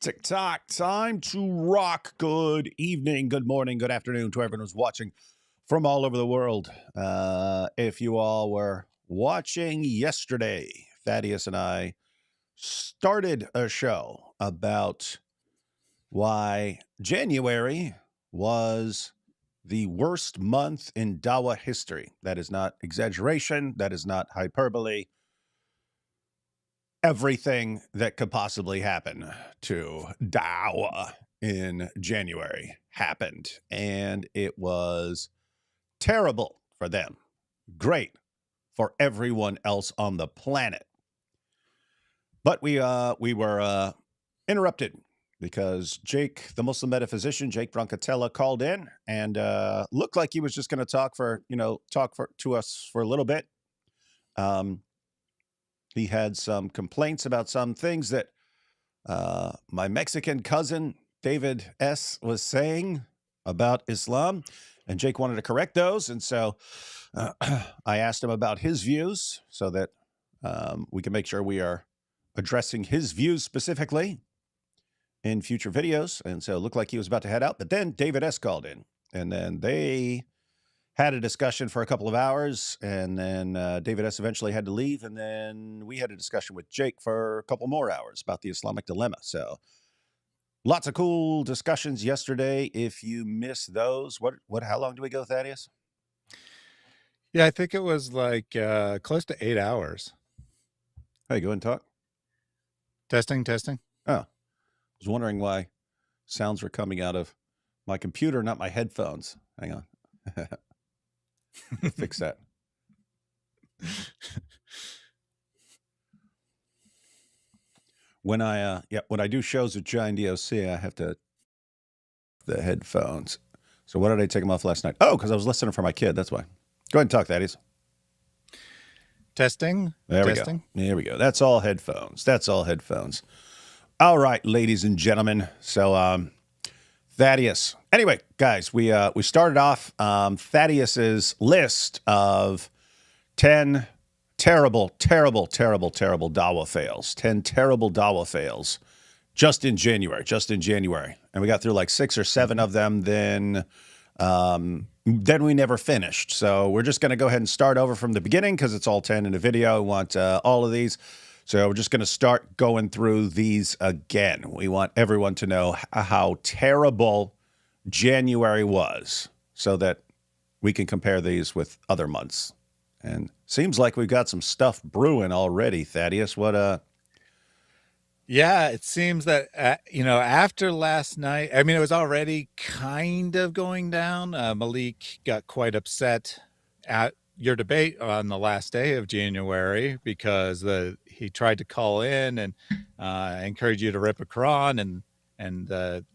Tick-tock, time to rock. Good evening, good morning, good afternoon to everyone who's watching from all over the world. If you all were watching yesterday, Thaddeus and I started a show about why January was the worst month in Dawah history. That is not exaggeration. That is not hyperbole. Everything that could possibly happen to Dawah in January happened, and it was terrible for them, great for everyone else on the planet. But we were interrupted because Jake, the Muslim metaphysician, Jake Brancatella, called in and looked like he was just going to talk to us for a little bit. He had some complaints about some things that my Mexican cousin, David S., was saying about Islam, and Jake wanted to correct those. And so I asked him about his views so that we can make sure we are addressing his views specifically in future videos. And so it looked like he was about to head out. But then David S. called in, and then they had a discussion for a couple of hours, and then David S. eventually had to leave, and then we had a discussion with Jake for a couple more hours about the Islamic dilemma. So lots of cool discussions yesterday. If you missed those, how long do we go, Thaddeus? Yeah, I think it was like close to 8 hours. Hey, go ahead and talk. Testing. Oh, I was wondering why sounds were coming out of my computer, not my headphones. Hang on. Fix that. When I do shows with Giant DOC, I have to the headphones. So why did I take them off last night? Oh, because I was listening for my kid. That's why. Go ahead and talk, Thaddeus. Testing. There we go. There we go. That's all headphones. All right, ladies and gentlemen. So Thaddeus. Anyway, guys, we started off Thaddeus's list of 10 terrible Dawah fails. 10 terrible Dawah fails just in January. And we got through like 6 or 7 of them. Then we never finished. So we're just going to go ahead and start over from the beginning because it's all 10 in a video. I want all of these. So we're just going to start going through these again. We want everyone to know how terrible January was so that we can compare these with other months. And seems like we've got some stuff brewing already, Thaddeus. Yeah, it seems that, after last night, I mean, it was already kind of going down. Malik got quite upset at your debate on the last day of January because he tried to call in and encourage you to rip a Quran, and the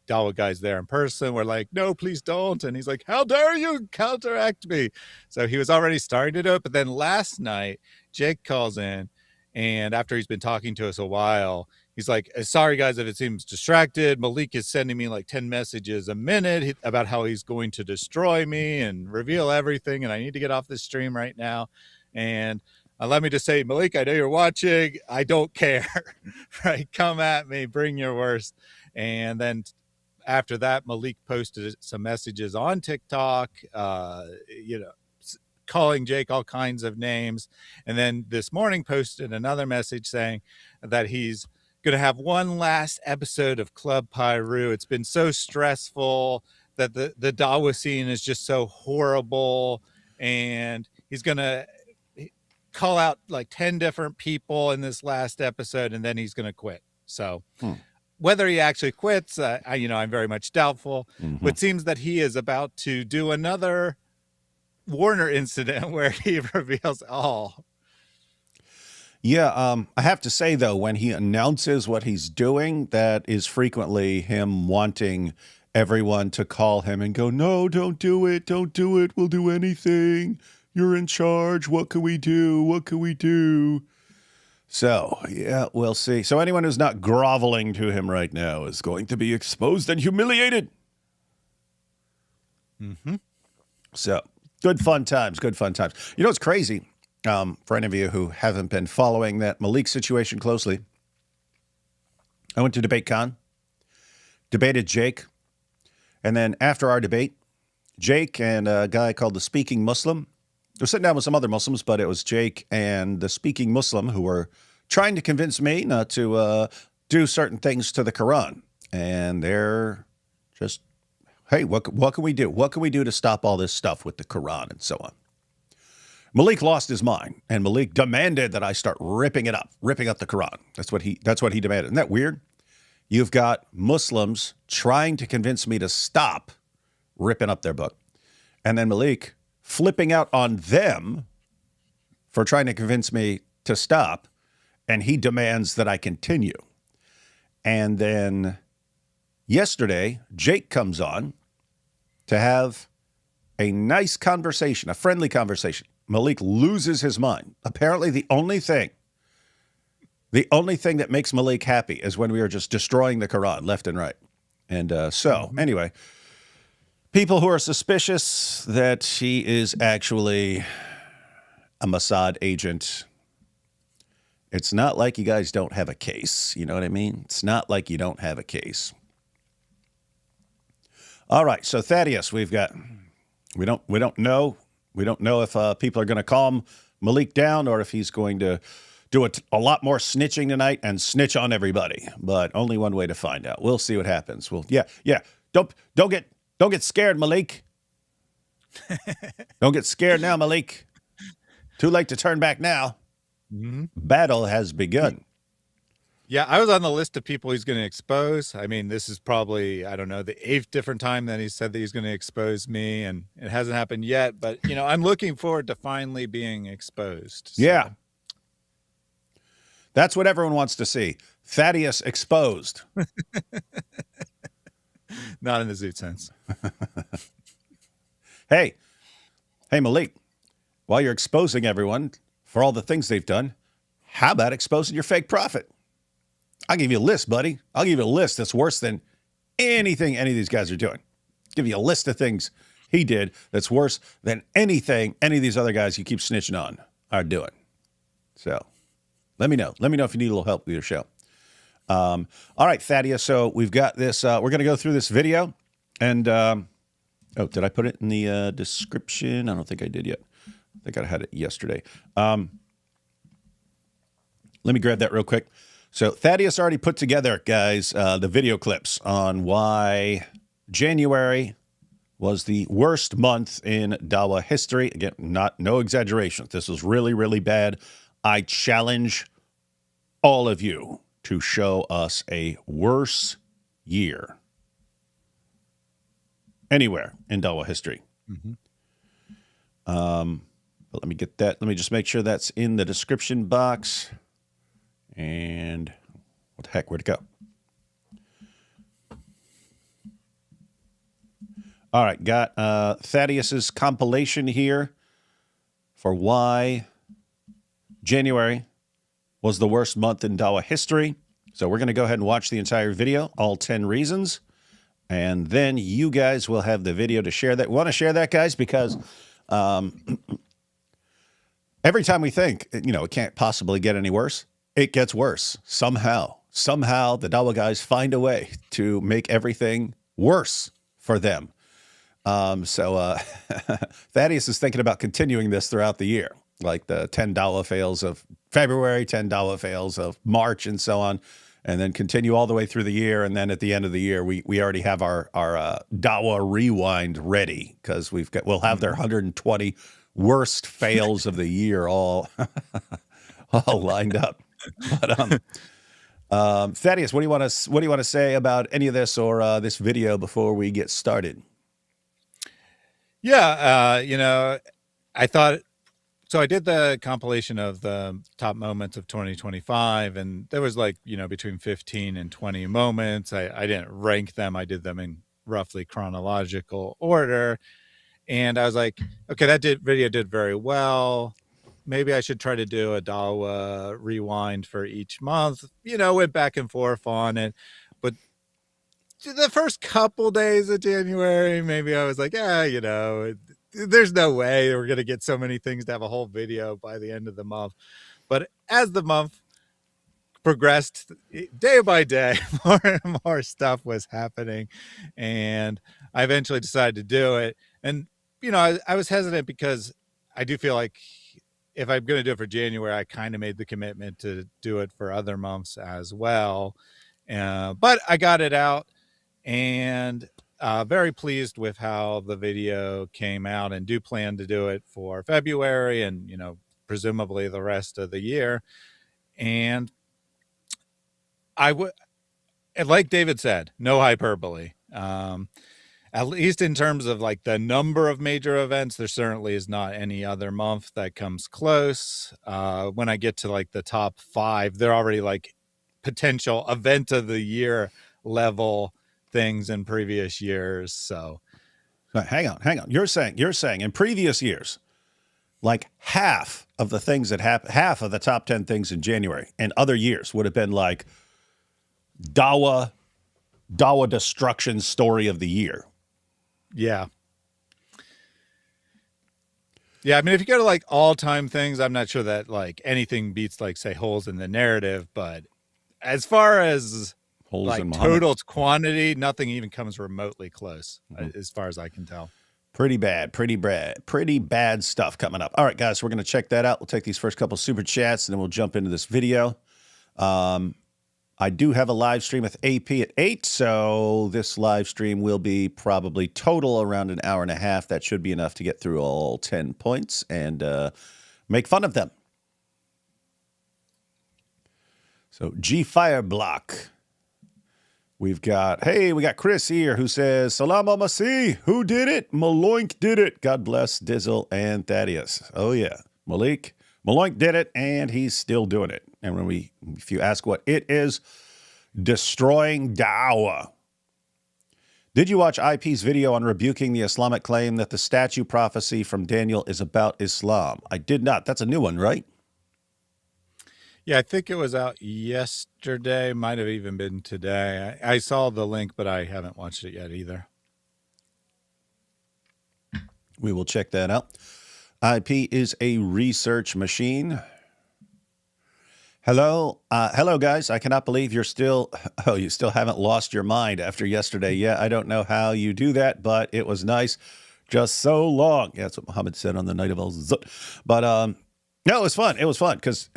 Dawah guys there in person were like, no, please don't. And he's like, how dare you counteract me? So he was already starting to do it. But then last night, Jake calls in, and after he's been talking to us a while, he's like, sorry, guys, if it seems distracted. Malik is sending me like 10 messages a minute about how he's going to destroy me and reveal everything, and I need to get off this stream right now. And let me just say, Malik, I know you're watching. I don't care. Right? Come at me. Bring your worst. And then after that, Malik posted some messages on TikTok, calling Jake all kinds of names. And then this morning posted another message saying that he's going to have one last episode of Club Pyru. It's been so stressful that the Dawah scene is just so horrible. And he's going to call out like 10 different people in this last episode, and then he's going to quit. So whether he actually quits, I'm very much doubtful. Mm-hmm. But it seems that he is about to do another Warner incident where he reveals all. Yeah, I have to say, though, when he announces what he's doing, that is frequently him wanting everyone to call him and go, no, don't do it. We'll do anything. You're in charge. What can we do? So, yeah, we'll see. So anyone who's not groveling to him right now is going to be exposed and humiliated. Mm-hmm. So, good fun times. You know what's crazy? For any of you who haven't been following that Malik situation closely, I went to DebateCon debated Jake. And then after our debate, Jake and a guy called the Speaking Muslim, they were sitting down with some other Muslims, but it was Jake and the Speaking Muslim who were trying to convince me not to do certain things to the Quran. And they're just, hey, what can we do? What can we do to stop all this stuff with the Quran and so on? Malik lost his mind, and Malik demanded that I start ripping it up, ripping up the Quran. That's what he demanded. Isn't that weird? You've got Muslims trying to convince me to stop ripping up their book, and then Malik flipping out on them for trying to convince me to stop, and he demands that I continue. And then yesterday, Jake comes on to have a nice conversation, a friendly conversation. Malik loses his mind. Apparently, the only thing that makes Malik happy is when we are just destroying the Quran left and right. And anyway, people who are suspicious that he is actually a Mossad agent, it's not like you guys don't have a case. You know what I mean? It's not like you don't have a case. All right, so Thaddeus, we don't know. We don't know if people are going to calm Malik down or if he's going to do a lot more snitching tonight and snitch on everybody. But only one way to find out. We'll see what happens. Yeah. Don't get scared, Malik. Don't get scared now, Malik. Too late to turn back now. Mm-hmm. Battle has begun. Yeah, I was on the list of people he's going to expose. I mean, this is probably, I don't know, the 8th different time that he said that he's going to expose me, and it hasn't happened yet. But, I'm looking forward to finally being exposed. So. Yeah. That's what everyone wants to see. Thaddeus exposed. Not in the Zoot sense. Hey, Malik, while you're exposing everyone for all the things they've done, how about exposing your fake prophet? I'll give you a list, buddy. I'll give you a list that's worse than anything any of these guys are doing. Give you a list of things he did that's worse than anything any of these other guys you keep snitching on are doing. So let me know. Let me know if you need a little help with your show. All right, Thaddeus. So we've got this. We're going to go through this video. And, did I put it in the description? I don't think I did yet. I think I had it yesterday. Let me grab that real quick. So Thaddeus already put together, guys, the video clips on why January was the worst month in Dawah history. Again, no exaggeration. This was really, really bad. I challenge all of you to show us a worse year anywhere in Dawah history. Mm-hmm. But let me get that. Let me just make sure that's in the description box. And what the heck, where'd it go? All right, got Thaddeus's compilation here for why January was the worst month in Dawah history. So we're going to go ahead and watch the entire video, all 10 reasons. And then you guys will have the video to share that. We want to share that, guys, because every time we think, it can't possibly get any worse, it gets worse. Somehow the Dawah guys find a way to make everything worse for them. So Thaddeus is thinking about continuing this throughout the year, like the 10 Dawah fails of February, 10 Dawah fails of March, and so on, and then continue all the way through the year. And then at the end of the year, we already have our Dawah rewind ready because we'll have their 120 worst fails of the year all lined up. But Thaddeus, what do you want to say about any of this or this video before we get started? Yeah, I thought so. I did the compilation of the top moments of 2025, and there was between 15 and 20 moments. I didn't rank them. I did them in roughly chronological order, and I was like, okay, that video did very well. Maybe I should try to do a Dawah rewind for each month. Went back and forth on it. But the first couple days of January, maybe I was like, there's no way we're going to get so many things to have a whole video by the end of the month. But as the month progressed day by day. More and more stuff was happening, and I eventually decided to do it. And I was hesitant because I do feel like if I'm going to do it for January, I kind of made the commitment to do it for other months as well. But I got it out, and very pleased with how the video came out, and do plan to do it for February and, presumably the rest of the year. And I would, like David said, no hyperbole. At least in terms of like the number of major events, there certainly is not any other month that comes close. When I get to like the top 5, they're already like potential event of the year level things in previous years. So hang on. You're saying in previous years, like half of the things that happen, half of the top 10 things in January and other years would have been like Dawah destruction story of the year. Yeah. Yeah, I mean, if you go to like all-time things, I'm not sure that like anything beats like, say, holes in the narrative, but as far as holes like in Muhammad, total quantity, nothing even comes remotely close, as far as I can tell. Pretty bad stuff coming up. All right, guys, we're going to check that out. We'll take these first couple super chats, and then we'll jump into this video. I do have a live stream with AP at 8, so this live stream will be probably total around an hour and a half. That should be enough to get through all 10 points and make fun of them. So G Fireblock. We got Chris here who says, Salam al-Masih, who did it? Maloink did it. God bless Dizzle and Thaddeus. Oh, yeah. Maloink did it, and he's still doing it. And if you ask what it is, destroying Dawah. Did you watch IP's video on rebuking the Islamic claim that the statue prophecy from Daniel is about Islam? I did not. That's a new one, right? Yeah, I think it was out yesterday. Might have even been today. I saw the link, but I haven't watched it yet either. We will check that out. IP is a research machine. Hello, guys. I cannot believe you still haven't lost your mind after yesterday. Yeah, I don't know how you do that, but it was nice. Just so long. Yeah, that's what Muhammad said on the night of Al-Zut. But no, it was fun. It was fun because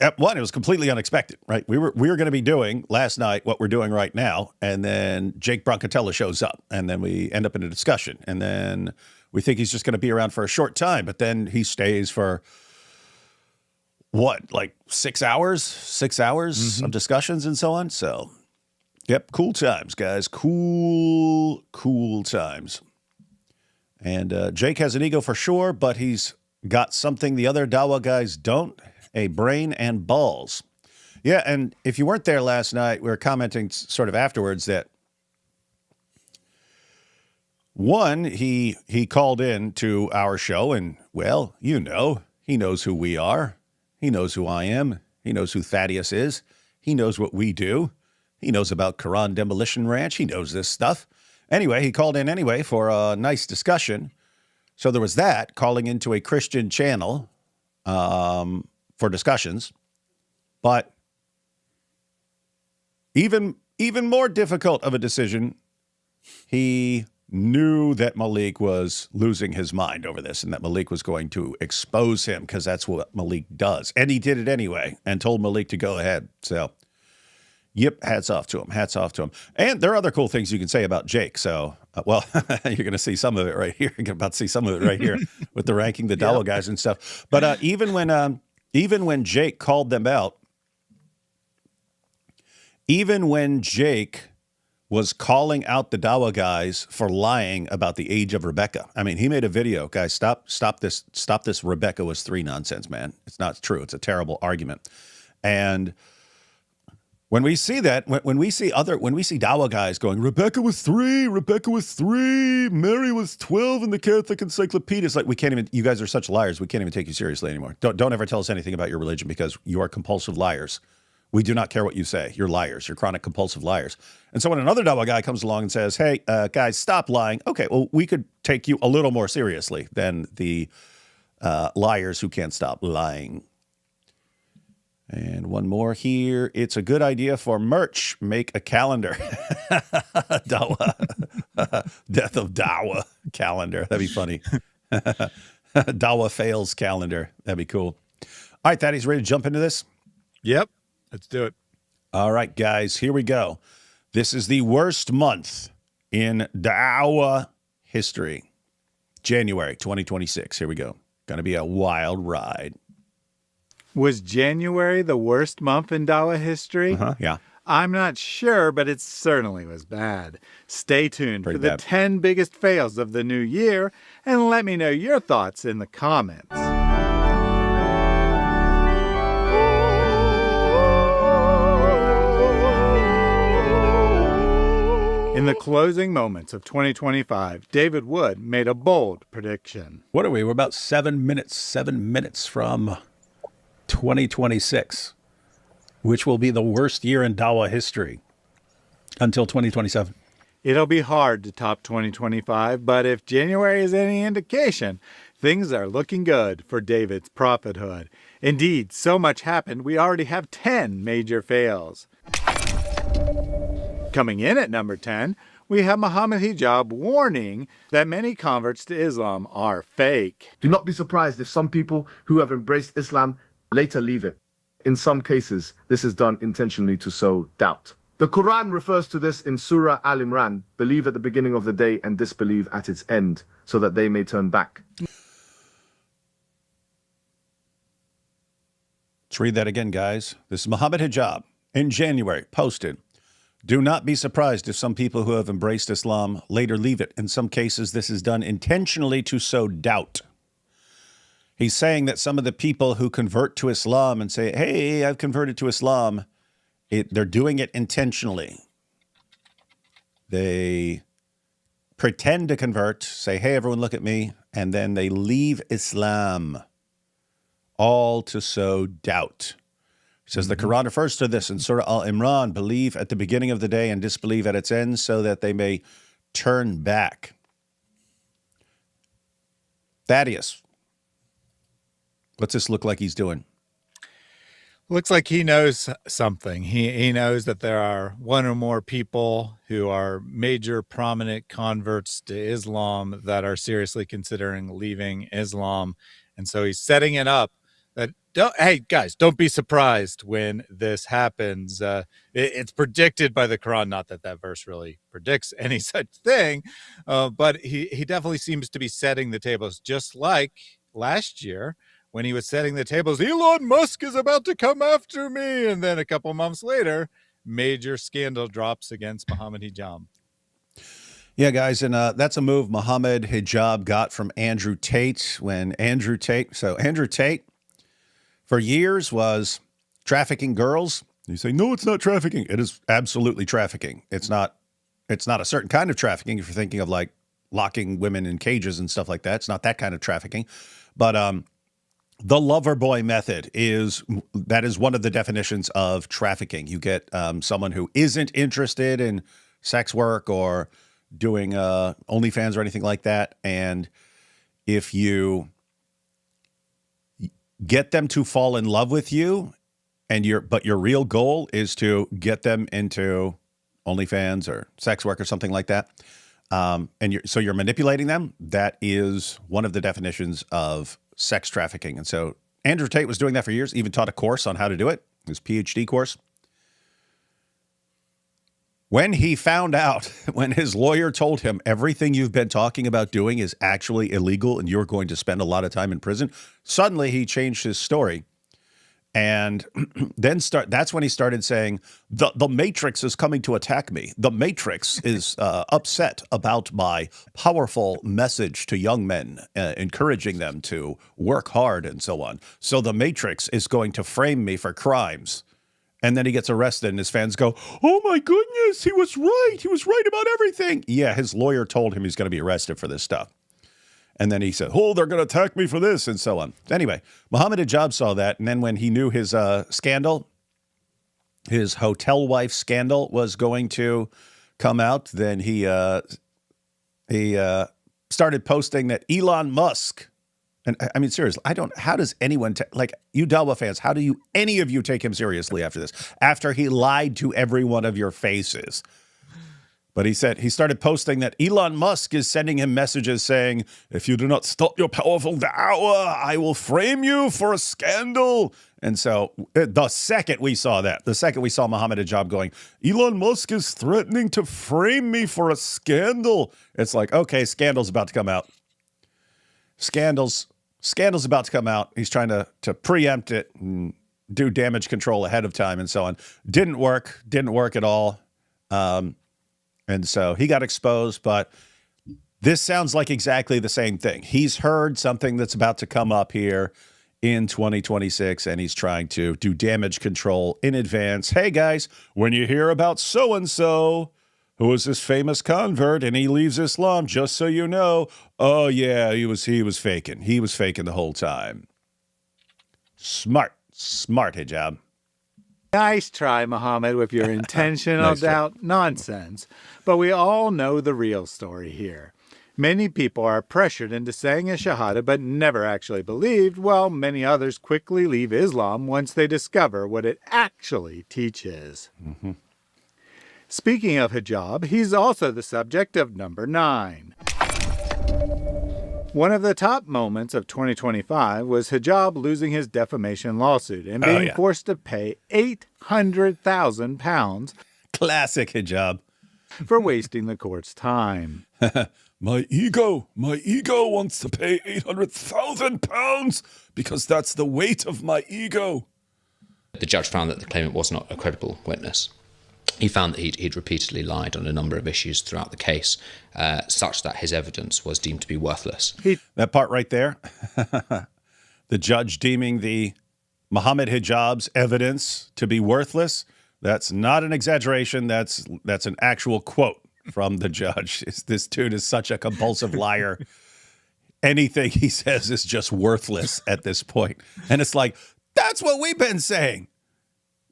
it was completely unexpected, right? We were going to be doing last night what we're doing right now, and then Jake Broncatella shows up, and then we end up in a discussion, and then we think he's just going to be around for a short time, but then he stays for what, like 6 hours? 6 hours of discussions and so on. So, yep, cool times, guys. Cool times. And Jake has an ego for sure, but he's got something the other Dawah guys don't, a brain and balls. Yeah, and if you weren't there last night, we were commenting sort of afterwards that one, he called in to our show and, well, he knows who we are. He knows who I am. He knows who Thaddeus is. He knows what we do. He knows about Quran Demolition Ranch. He knows this stuff. Anyway, he called in anyway for a nice discussion. So there was that, calling into a Christian channel for discussions. But even more difficult of a decision, he knew that Malik was losing his mind over this and that Malik was going to expose him because that's what Malik does. And he did it anyway and told Malik to go ahead. So, yep, hats off to him. And there are other cool things you can say about Jake. So, you're going to see some of it right here. You're about to see some of it right here with the ranking the Dawah guys and stuff. But even when Jake called them out, even when Jake was calling out the Dawah guys for lying about the age of Rebecca. I mean, he made a video, guys, stop this Rebecca was 3 nonsense, man. It's not true. It's a terrible argument. And when we see that, when we see Dawah guys going, Rebecca was 3, Mary was 12 in the Catholic Encyclopedia. It's like, you guys are such liars. We can't even take you seriously anymore. Don't ever tell us anything about your religion because you are compulsive liars. We do not care what you say. You're liars. You're chronic compulsive liars. And so when another Dawah guy comes along and says, hey, guys, stop lying. Okay, well, we could take you a little more seriously than the liars who can't stop lying. And one more here. It's a good idea for merch. Make a calendar. Dawah. Death of Dawah calendar. That'd be funny. Dawah fails calendar. That'd be cool. All right, Thaddeus, ready to jump into this? Yep. Let's do it. All right, guys, here we go. This is the worst month in Dawah history. January 2026. Here we go. Going to be a wild ride. Was January the worst month in Dawah history? Yeah. I'm not sure, but it certainly was bad. Stay tuned Pretty for the bad. 10 biggest fails of the new year, and let me know your thoughts in the comments. In the closing moments of 2025, David Wood made a bold prediction. What are we? We're about 7 minutes from 2026, which will be the worst year in Dawah history until 2027. It'll be hard to top 2025, but if January is any indication, things are looking good for David's prophethood. Indeed, so much happened, we already have 10 major fails. Coming in at number 10, we have Muhammad Hijab warning that many converts to Islam are fake. Do not be surprised if some people who have embraced Islam later leave it. In some cases, this is done intentionally to sow doubt. The Quran refers to this in Surah Al-Imran, believe at the beginning of the day and disbelieve at its end, so that they may turn back. Let's read that again, guys. This is Muhammad Hijab in January, posted. Do not be surprised if some people who have embraced Islam later leave it. In some cases, this is done intentionally to sow doubt. He's saying that some of the people who convert to Islam and say, hey, I've converted to Islam, they're doing it intentionally. They pretend to convert, say, hey, everyone, look at me, and then they leave Islam, all to sow doubt. He says the Quran refers to this in Surah Al-Imran, believe at the beginning of the day and disbelieve at its end so that they may turn back. Thaddeus, what's this look like he's doing? Looks like he knows something. He knows that there are one or more people who are major prominent converts to Islam that are seriously considering leaving Islam. And so he's setting it up that, hey, guys, don't be surprised when this happens. It's predicted by the Quran, not that that verse really predicts any such thing, but he definitely seems to be setting the tables, just like last year when he was setting the tables. Elon Musk is about to come after me. And then a couple months later, major scandal drops against Muhammad Hijab. Yeah, guys, and that's a move Muhammad Hijab got from Andrew Tate when Andrew Tate for years was trafficking girls. You say, no, it's not trafficking. It is absolutely trafficking. It's not a certain kind of trafficking if you're thinking of like locking women in cages and stuff like that. It's not that kind of trafficking. But the lover boy method is one of the definitions of trafficking. You get someone who isn't interested in sex work or doing OnlyFans or anything like that. And if you get them to fall in love with you, but your real goal is to get them into OnlyFans or sex work or something like that, so you're manipulating them, that is one of the definitions of sex trafficking. And so Andrew Tate was doing that for years, even taught a course on how to do it, his PhD course. When he found out, when his lawyer told him everything you've been talking about doing is actually illegal and you're going to spend a lot of time in prison, suddenly he changed his story. And then that's when he started saying, the Matrix is coming to attack me. The Matrix is upset about my powerful message to young men, encouraging them to work hard and so on. So the Matrix is going to frame me for crimes. And then he gets arrested and his fans go, oh my goodness, he was right. He was right about everything. Yeah, his lawyer told him he's going to be arrested for this stuff. And then he said, oh, they're going to attack me for this and so on. Anyway, Muhammad Hijab saw that. And then when he knew his scandal, his hotel wife scandal was going to come out, then he started posting that Elon Musk And I mean, seriously, how does anyone, like you Dawah fans, how do any of you take him seriously after this? After he lied to every one of your faces. But he started posting that Elon Musk is sending him messages saying, if you do not stop your powerful Dawah, I will frame you for a scandal. And so the second we saw Mohammed Hijab going, Elon Musk is threatening to frame me for a scandal. It's like, okay, scandal's about to come out. Scandal's about to come out. He's trying to preempt it and do damage control ahead of time and so on. Didn't work at all. And so he got exposed, but this sounds like exactly the same thing. He's heard something that's about to come up here in 2026, and he's trying to do damage control in advance. Hey, guys, when you hear about so-and-so, who is this famous convert, and he leaves Islam, just so you know, oh, yeah, he was faking. He was faking the whole time. Smart Hijab. Nice try, Mohammed, with your intentional Nice try. doubt nonsense. But we all know the real story here. Many people are pressured into saying a shahada but never actually believed, while many others quickly leave Islam once they discover what it actually teaches. Mm-hmm. Speaking of hijab, he's also the subject of number 9. One of the top moments of 2025 was Hijab losing his defamation lawsuit and being forced to pay £800,000 Classic Hijab. for wasting the court's time. My ego wants to pay £800,000 because that's the weight of my ego. The judge found that the claimant was not a credible witness. He found that he'd repeatedly lied on a number of issues throughout the case, such that his evidence was deemed to be worthless. That part right there, the judge deeming the Mohammed Hijab's evidence to be worthless, that's not an exaggeration. That's an actual quote from the judge. This dude is such a compulsive liar. Anything he says is just worthless at this point. And it's like, that's what we've been saying.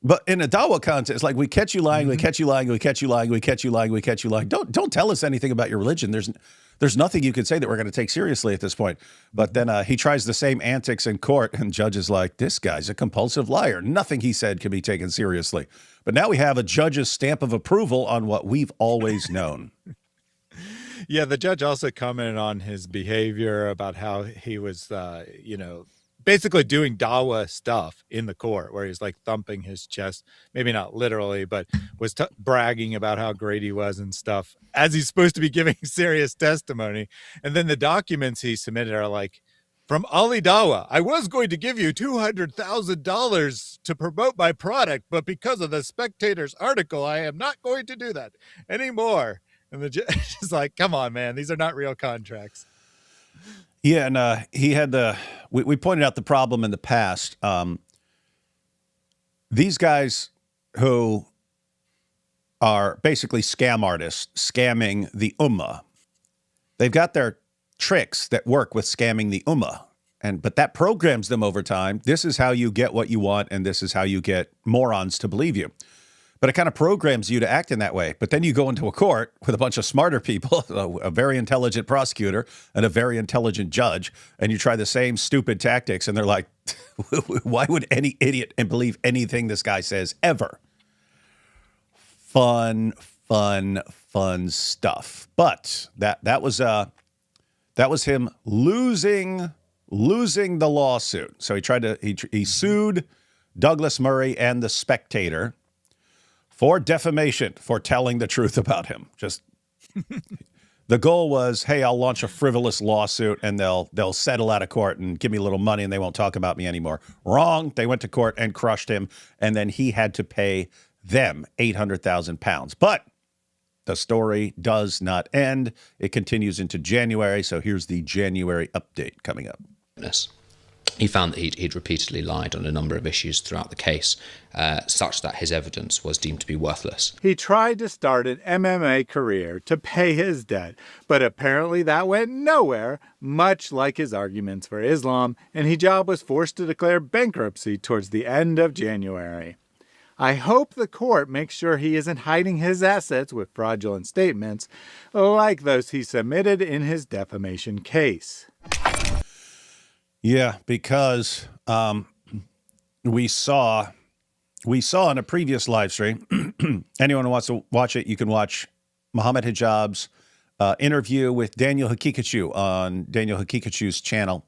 But in a Dawah context, it's like we catch you lying, we catch you lying, we catch you lying, we catch you lying, we catch you lying. Don't tell us anything about your religion. There's nothing you can say that we're going to take seriously at this point. But then he tries the same antics in court, and judge is like, this guy's a compulsive liar. Nothing he said can be taken seriously. But now we have a judge's stamp of approval on what we've always known. Yeah, the judge also commented on his behavior about how he was, basically doing Dawah stuff in the court, where he's like thumping his chest, maybe not literally, but was bragging about how great he was and stuff, as he's supposed to be giving serious testimony. And then the documents he submitted are like, from Ali Dawah, I was going to give you $200,000 to promote my product, but because of the Spectator's article, I am not going to do that anymore. And the judge is like, come on, man, these are not real contracts. Yeah, and he had we pointed out the problem in the past. These guys who are basically scam artists, scamming the ummah, they've got their tricks that work with scamming the ummah, but that programs them over time. This is how you get what you want, and this is how you get morons to believe you. But it kind of programs you to act in that way. But then you go into a court with a bunch of smarter people, a very intelligent prosecutor and a very intelligent judge, and you try the same stupid tactics, and they're like, why would any idiot believe anything this guy says ever? Fun stuff. But that was him losing the lawsuit. So he sued Douglas Murray and the Spectator for defamation, for telling the truth about him. Just the goal was, hey, I'll launch a frivolous lawsuit and they'll settle out of court and give me a little money and they won't talk about me anymore. Wrong. They went to court and crushed him, and then he had to pay them £800,000. But the story does not end. It continues into January. So here's the January update coming up. He found that he'd repeatedly lied on a number of issues throughout the case, such that his evidence was deemed to be worthless. He tried to start an MMA career to pay his debt, but apparently that went nowhere, much like his arguments for Islam, and Hijab was forced to declare bankruptcy towards the end of January. I hope the court makes sure he isn't hiding his assets with fraudulent statements, like those he submitted in his defamation case. Yeah, because we saw in a previous live stream, anyone who wants to watch it, you can watch Muhammad Hijab's interview with Daniel Hakikachu on Daniel Hakikachu's channel.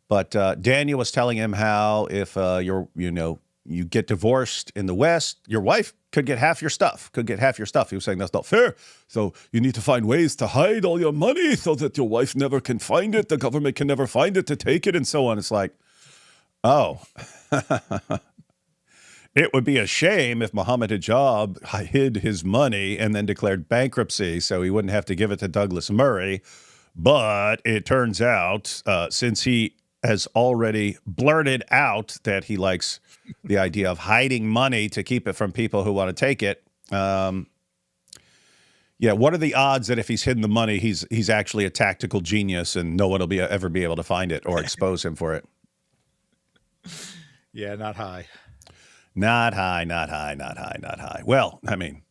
But Daniel was telling him how if you get divorced in the West, your wife could get half your stuff. He was saying that's not fair. So you need to find ways to hide all your money so that your wife never can find it. The government can never find it to take it and so on. It's like, oh, it would be a shame if Muhammad Hijab hid his money and then declared bankruptcy so he wouldn't have to give it to Douglas Murray. But it turns out, since he has already blurted out that he likes the idea of hiding money to keep it from people who want to take it. What are the odds that if he's hidden the money, he's actually a tactical genius and no one will ever be able to find it or expose him for it? Yeah, not high. Not high. Well, I mean,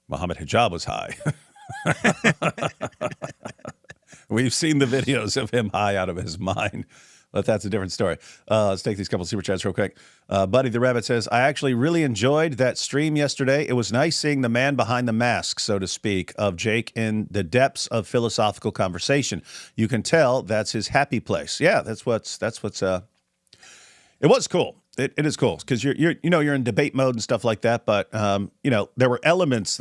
Muhammad Hijab was high. We've seen the videos of him high out of his mind, but that's a different story. Let's take these couple super chats real quick. Buddy the Rabbit says, I actually really enjoyed that stream yesterday. It was nice seeing the man behind the mask, so to speak, of Jake in the depths of philosophical conversation. You can tell that's his happy place. Yeah, that's what's it was cool. It is cool because you're in debate mode and stuff like that. But there were elements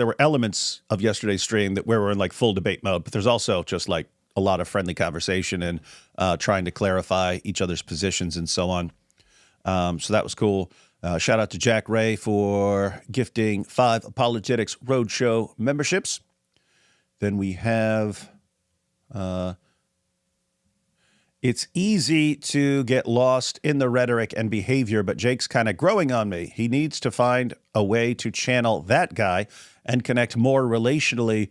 of yesterday's stream where we're in like full debate mode. But there's also just like a lot of friendly conversation and trying to clarify each other's positions and so on. So that was cool. Shout out to Jack Ray for gifting 5 Apologetics Roadshow memberships. Then we have. It's easy to get lost in the rhetoric and behavior, but Jake's kind of growing on me. He needs to find a way to channel that guy and connect more relationally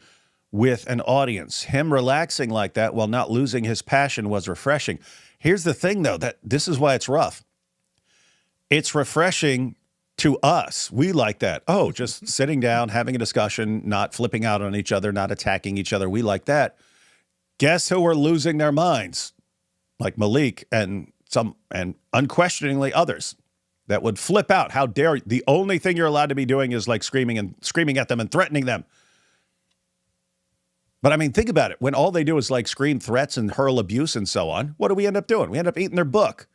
with an audience. Him relaxing like that while not losing his passion was refreshing. Here's the thing, though, that this is why it's rough. It's refreshing to us. We like that. Oh, just sitting down, having a discussion, not flipping out on each other, not attacking each other. We like that. Guess who are losing their minds? Like Malik and unquestioningly others that would flip out. How dare you? The only thing you're allowed to be doing is like screaming at them and threatening them. But I mean, think about it. When all they do is like scream threats and hurl abuse and so on, what do we end up doing? We end up eating their book.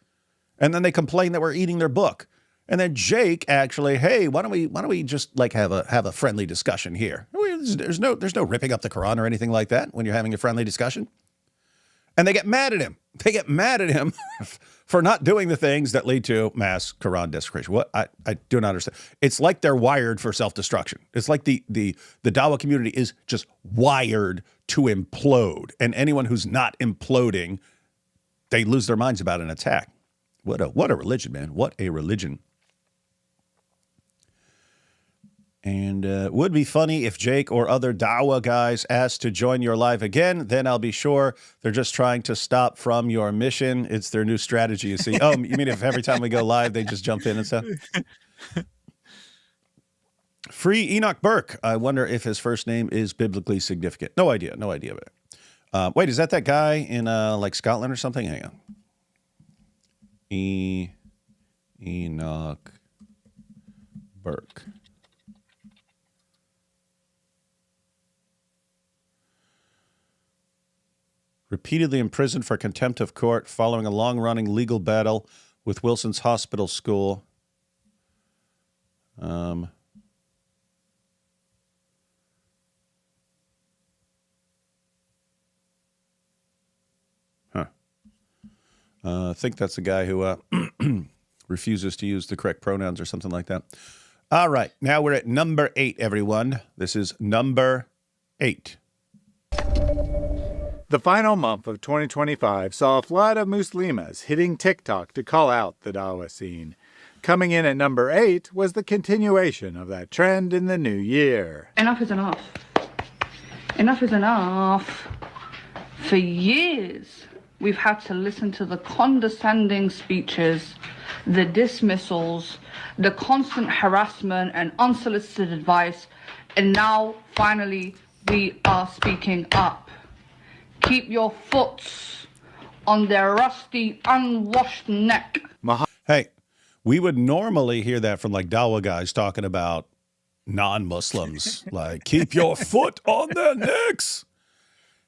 And then they complain that we're eating their book. And then Jake actually, hey, why don't we just like have a friendly discussion here? There's no ripping up the Quran or anything like that when you're having a friendly discussion. And they get mad at him. They get mad at him for not doing the things that lead to mass Quran desecration. What I do not understand. It's like they're wired for self-destruction. It's like the Dawah community is just wired to implode. And anyone who's not imploding, they lose their minds about an attack. What a religion, man. What a religion. And it would be funny if Jake or other Dawah guys asked to join your live again. Then I'll be sure they're just trying to stop from your mission. It's their new strategy, you see. Oh, you mean if every time we go live, they just jump in and stuff? Free Enoch Burke. I wonder if his first name is biblically significant. No idea. No idea about it. Wait, is that guy in like Scotland or something? Hang on. Enoch Burke. Repeatedly imprisoned for contempt of court following a long-running legal battle with Wilson's Hospital School. I think that's the guy who refuses to use the correct pronouns or something like that. All right, now we're at number 8, everyone. This is number 8. The final month of 2025 saw a flood of Muslimas hitting TikTok to call out the Dawah scene. Coming in at number 8 was the continuation of that trend in the new year. Enough is enough. Enough is enough. For years, we've had to listen to the condescending speeches, the dismissals, the constant harassment and unsolicited advice, and now, finally, we are speaking up. Keep your foots on their rusty, unwashed neck. Hey, we would normally hear that from like Dawah guys talking about non-Muslims, like keep your foot on their necks.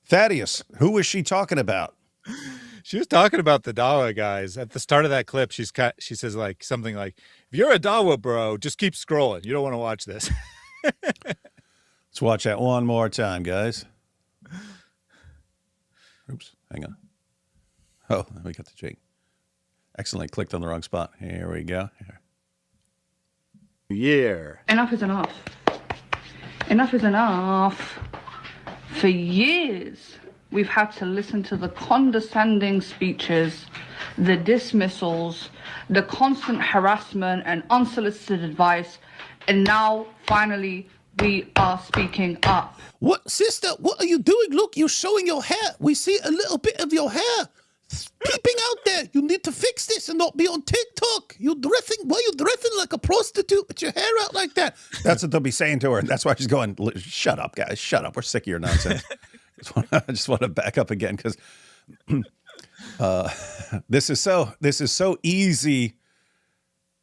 Thaddeus, who was she talking about? She was talking about the Dawah guys at the start of that clip. She says like something like, "If you're a Dawah bro, just keep scrolling. You don't want to watch this." Let's watch that one more time, guys. Oops, hang on. Oh, we got the Jake. Excellent. Clicked on the wrong spot. Here we go. Year. Enough is enough. Enough is enough. For years, we've had to listen to the condescending speeches, the dismissals, the constant harassment and unsolicited advice, and now, finally, we are speaking up. What, sister? What are you doing? Look, you're showing your hair. We see a little bit of your hair peeping out there. You need to fix this and not be on TikTok. Why are you dressing like a prostitute with your hair out like that? That's what they'll be saying to her. And that's why she's going, shut up, guys. Shut up. We're sick of your nonsense. I just want to back up again because this is so easy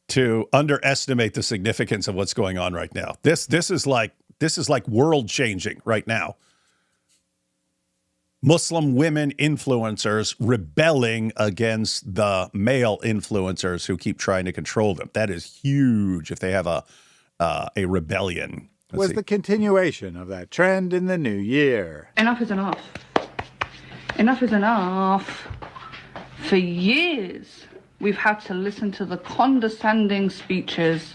to underestimate the significance of what's going on right now. This is like world changing right now. Muslim women influencers rebelling against the male influencers who keep trying to control them. That is huge if they have a rebellion. Was the continuation of that trend in the new year. Enough is enough. Enough is enough. For years, we've had to listen to the condescending speeches,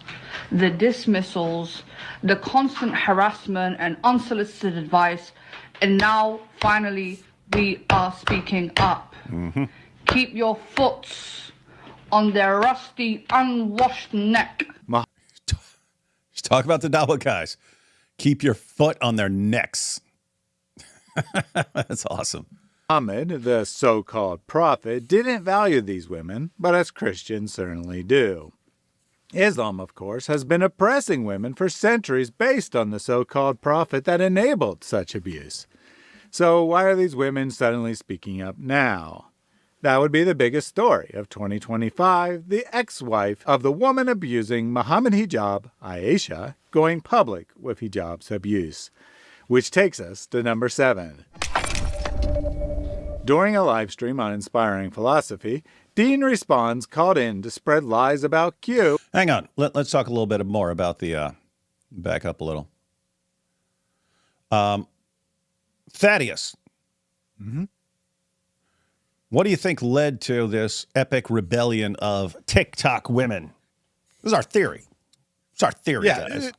the dismissals, the constant harassment and unsolicited advice, and now, finally, we are speaking up. Mm-hmm. Keep your foot on their rusty, unwashed neck. Just talk about the Dawah guys. Keep your foot on their necks. That's awesome. Muhammad, the so-called prophet, didn't value these women, but us Christians certainly do. Islam, of course, has been oppressing women for centuries based on the so-called prophet that enabled such abuse. So why are these women suddenly speaking up now? That would be the biggest story of 2025, the ex-wife of the woman abusing Muhammad hijab, Aisha, going public with hijab's abuse. Which takes us to number 7. During a live stream on Inspiring Philosophy, Dean Responds called in to spread lies about Q. Hang on. Let's talk a little bit more about the, back up a little. Thaddeus. Mm-hmm. What do you think led to this epic rebellion of TikTok women? This is our theory. It's our theory, guys.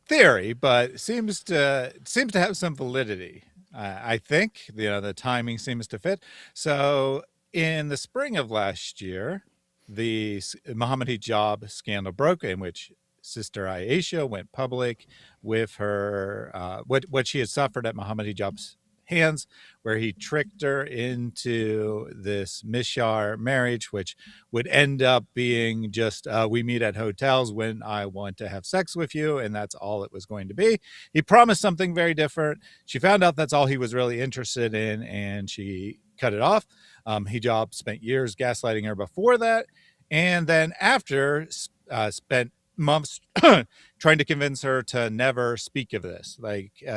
Theory, but seems to have some validity. I think the timing seems to fit. So in the spring of last year, the Muhammad hijab scandal broke, in which Sister Aisha went public with her what she had suffered at Muhammad hijab's hands, where he tricked her into this mishar marriage, which would end up being just we meet at hotels when I want to have sex with you, and that's all it was going to be. He promised something very different. She found out that's all he was really interested in, and she cut it off. Hijab spent years gaslighting her before that, and then after spent months trying to convince her to never speak of this,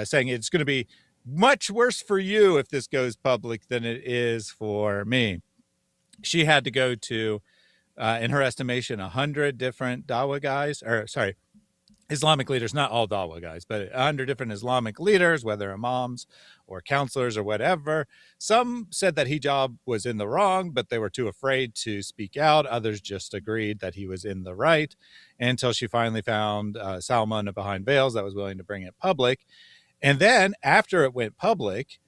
saying it's going to be much worse for you if this goes public than it is for me. She had to go to, in her estimation, 100 different Dawah guys, Islamic leaders, not all Dawah guys, but 100 different Islamic leaders, whether imams or counselors or whatever. Some said that hijab was in the wrong, but they were too afraid to speak out. Others just agreed that he was in the right, until she finally found Salman behind veils that was willing to bring it public. And then after it went public,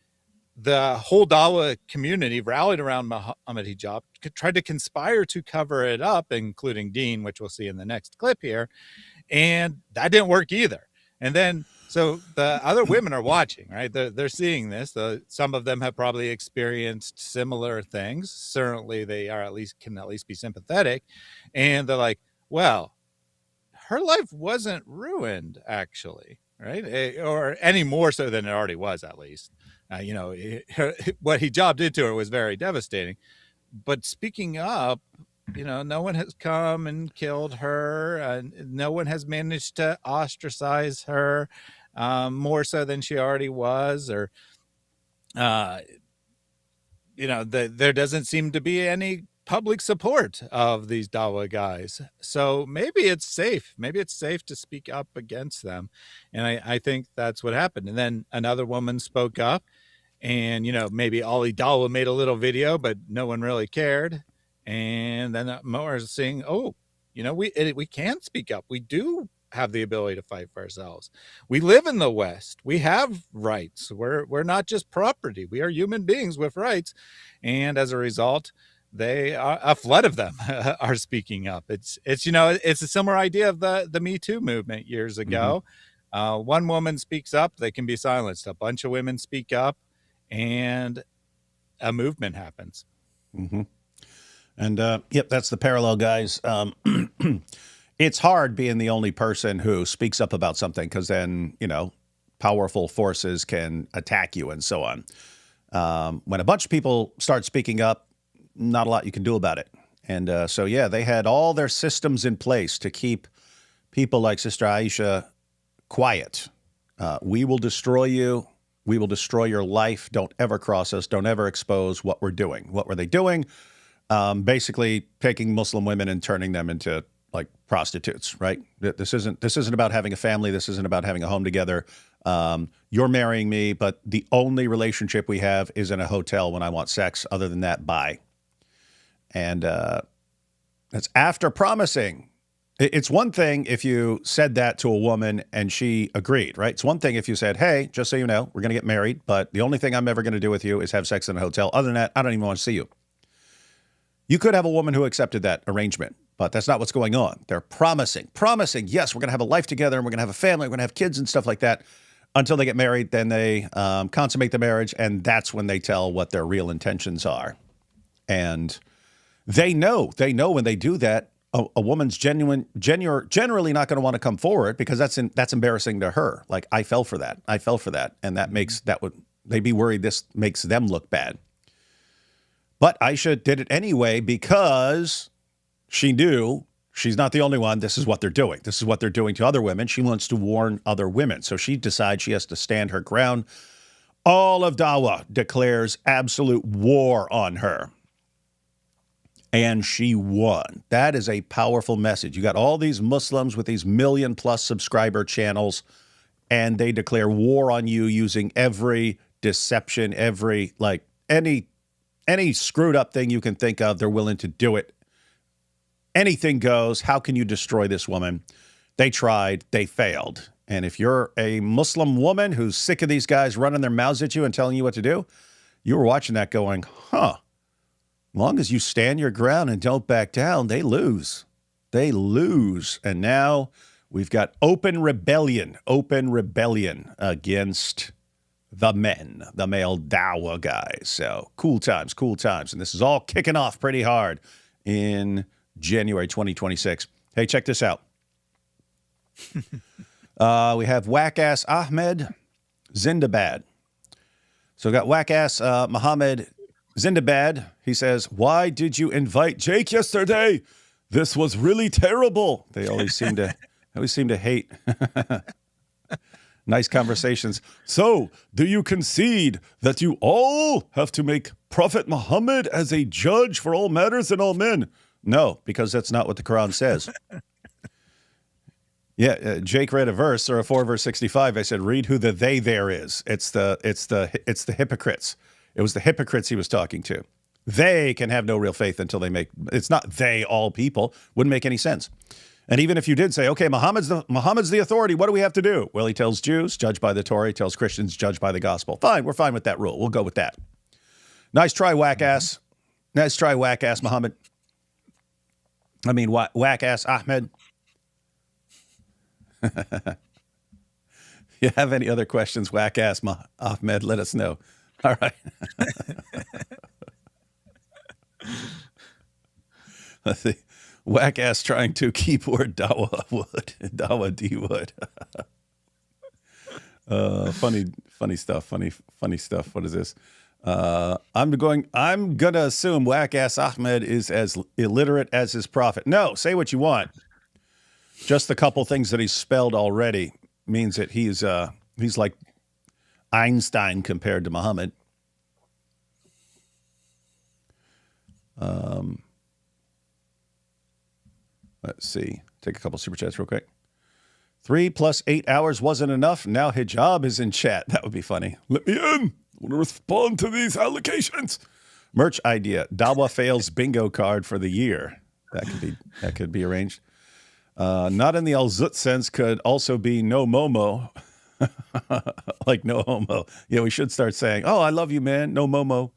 the whole Dawah community rallied around Muhammad hijab, tried to conspire to cover it up, including Dean, which we'll see in the next clip here. And that didn't work either. And then, so the other women are watching, right? They're seeing this. Some of them have probably experienced similar things. Certainly they can at least be sympathetic. And they're like, well, her life wasn't ruined, actually. right? Or any more so than it already was, at least. What he jobbed into her was very devastating. But speaking up, no one has come and killed her. No one has managed to ostracize her more so than she already was, or there doesn't seem to be any public support of these Dawah guys. So maybe it's safe. Maybe it's safe to speak up against them. And I think that's what happened. And then another woman spoke up, and, maybe Ollie Dawah made a little video, but no one really cared. And then more is saying, we can speak up. We do have the ability to fight for ourselves. We live in the West. We have rights. We're not just property. We are human beings with rights. And as a result, a flood of them are speaking up. It's a similar idea of the Me Too movement years ago. One woman speaks up, they can be silenced. A bunch of women speak up, and a movement happens. Mm-hmm. And that's the parallel, guys. It's hard being the only person who speaks up about something, because then, powerful forces can attack you and so on. When a bunch of people start speaking up, not a lot you can do about it. And they had all their systems in place to keep people like Sister Aisha quiet. We will destroy you. We will destroy your life. Don't ever cross us. Don't ever expose what we're doing. What were they doing? Basically taking Muslim women and turning them into like prostitutes, right? This isn't about having a family. This isn't about having a home together. You're marrying me, but the only relationship we have is in a hotel when I want sex. Other than that, bye. And that's after promising. It's one thing if you said that to a woman and she agreed, right? It's one thing if you said, hey, just so you know, we're going to get married, but the only thing I'm ever going to do with you is have sex in a hotel. Other than that, I don't even want to see you. You could have a woman who accepted that arrangement, but that's not what's going on. They're promising, yes, we're going to have a life together and we're going to have a family, we're going to have kids and stuff like that, until they get married. Then they consummate the marriage, and that's when they tell what their real intentions are. And they know when they do that, a woman's generally not going to want to come forward, because that's embarrassing to her. Like, I fell for that, and they'd be worried this makes them look bad. But Aisha did it anyway because she knew she's not the only one. This is what they're doing. This is what they're doing to other women. She wants to warn other women. So she decides she has to stand her ground. All of Dawah declares absolute war on her. And she won. That is a powerful message. You got all these Muslims with these 1 million+ subscriber channels, and they declare war on you using every deception, any screwed up thing you can think of. They're willing to do it. Anything goes. How can you destroy this woman? They tried. They failed. And if you're a Muslim woman who's sick of these guys running their mouths at you and telling you what to do, you were watching that going, as long as you stand your ground and don't back down, they lose. They lose. And now we've got open rebellion against the male Dawah guys. So cool times. And this is all kicking off pretty hard in January 2026. Hey, check this out. We have whack-ass Ahmed Zindabad. So we got whack-ass Mohammed Zindabad. He says, why did you invite Jake yesterday? This was really terrible. They always seem to hate nice conversations. So, do you concede that you all have to make Prophet Muhammad as a judge for all matters and all men? No, because that's not what the Quran says. Yeah, Jake read a verse, or 4 verse 65. I said, read who the they there is. It's the hypocrites. It was the hypocrites he was talking to. They can have no real faith until they make. It's not they all people. Wouldn't make any sense. And even if you did say, okay, Muhammad's the authority, what do we have to do? Well, he tells Jews, judge by the Torah. He tells Christians, judge by the gospel. Fine, we're fine with that rule. We'll go with that. Nice try, whack-ass. Nice try, whack-ass Muhammad. I mean, whack-ass Ahmed. If you have any other questions, whack-ass Ahmed, let us know. All right. Let's see. Whack-ass trying to keyboard Dawah would. Dawah D would. Funny stuff. Funny stuff. What is this? I'm gonna assume whack ass Ahmed is as illiterate as his prophet. No, say what you want. Just the couple things that he's spelled already means that he's like Einstein compared to Muhammad. Let's see. Take a couple super chats real quick. 3 + 8 hours wasn't enough. Now hijab is in chat. That would be funny. Let me in. I want to respond to these allocations. Merch idea. Dawah fails bingo card for the year. That could be arranged. Not in the Al-Zut sense, could also be no momo. Like no homo. Yeah, we should start saying, oh, I love you, man. No momo.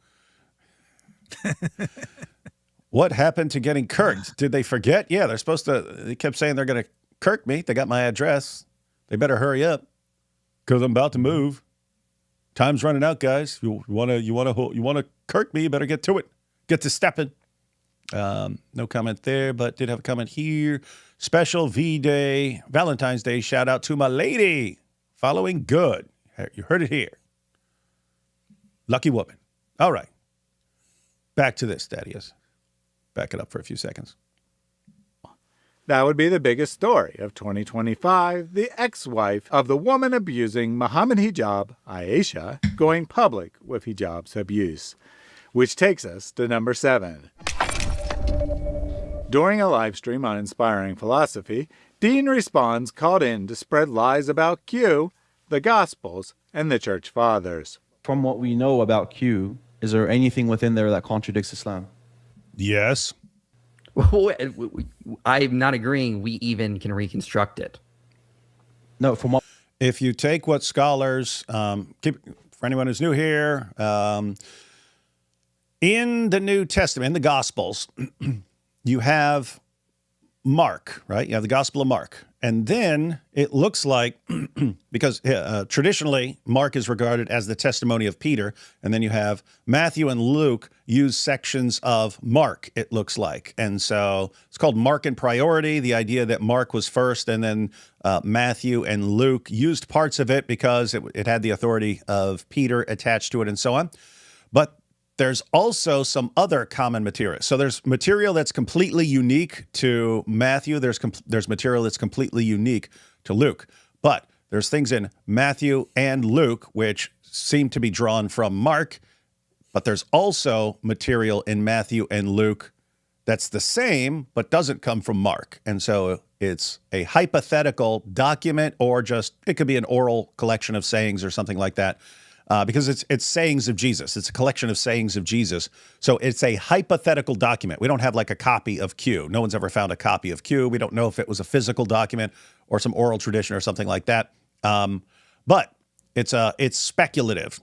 What happened to getting kirked? Did they forget? Yeah, they kept saying they're going to kirk me. They got my address. They better hurry up because I'm about to move. Time's running out, guys. You want to kirk me, you better get to it. Get to stepping. No comment there, but did have a comment here. Special V-Day, Valentine's Day shout out to my lady. Following good. You heard it here. Lucky woman. All right. Back to this, Thaddeus. Back it up for a few seconds. That would be the biggest story of 2025, the ex-wife of the woman abusing Muhammad hijab, Aisha, going public with hijab's abuse. Which takes us to number 7. During a live stream on Inspiring Philosophy, Dean Responds called in to spread lies about Q, the Gospels, and the Church Fathers. From what we know about Q, is there anything within there that contradicts Islam? Yes. I'm not agreeing we even can reconstruct it. No, from what... If you take what scholars, for anyone who's new here, in the New Testament, in the Gospels, you have Mark, right? You have the Gospel of Mark. And then it looks like, because traditionally Mark is regarded as the testimony of Peter, and then you have Matthew and Luke use sections of Mark, it looks like. And so it's called Mark in priority, the idea that Mark was first, and then Matthew and Luke used parts of it because it had the authority of Peter attached to it and so on. But there's also some other common material. So there's material that's completely unique to Matthew. There's material that's completely unique to Luke. But there's things in Matthew and Luke which seem to be drawn from Mark. But there's also material in Matthew and Luke that's the same but doesn't come from Mark. And so it's a hypothetical document, or just it could be an oral collection of sayings or something like that. Because it's sayings of Jesus. It's a collection of sayings of Jesus. So it's a hypothetical document. We don't have like a copy of Q. No one's ever found a copy of Q. We don't know if it was a physical document or some oral tradition or something like that. But it's speculative.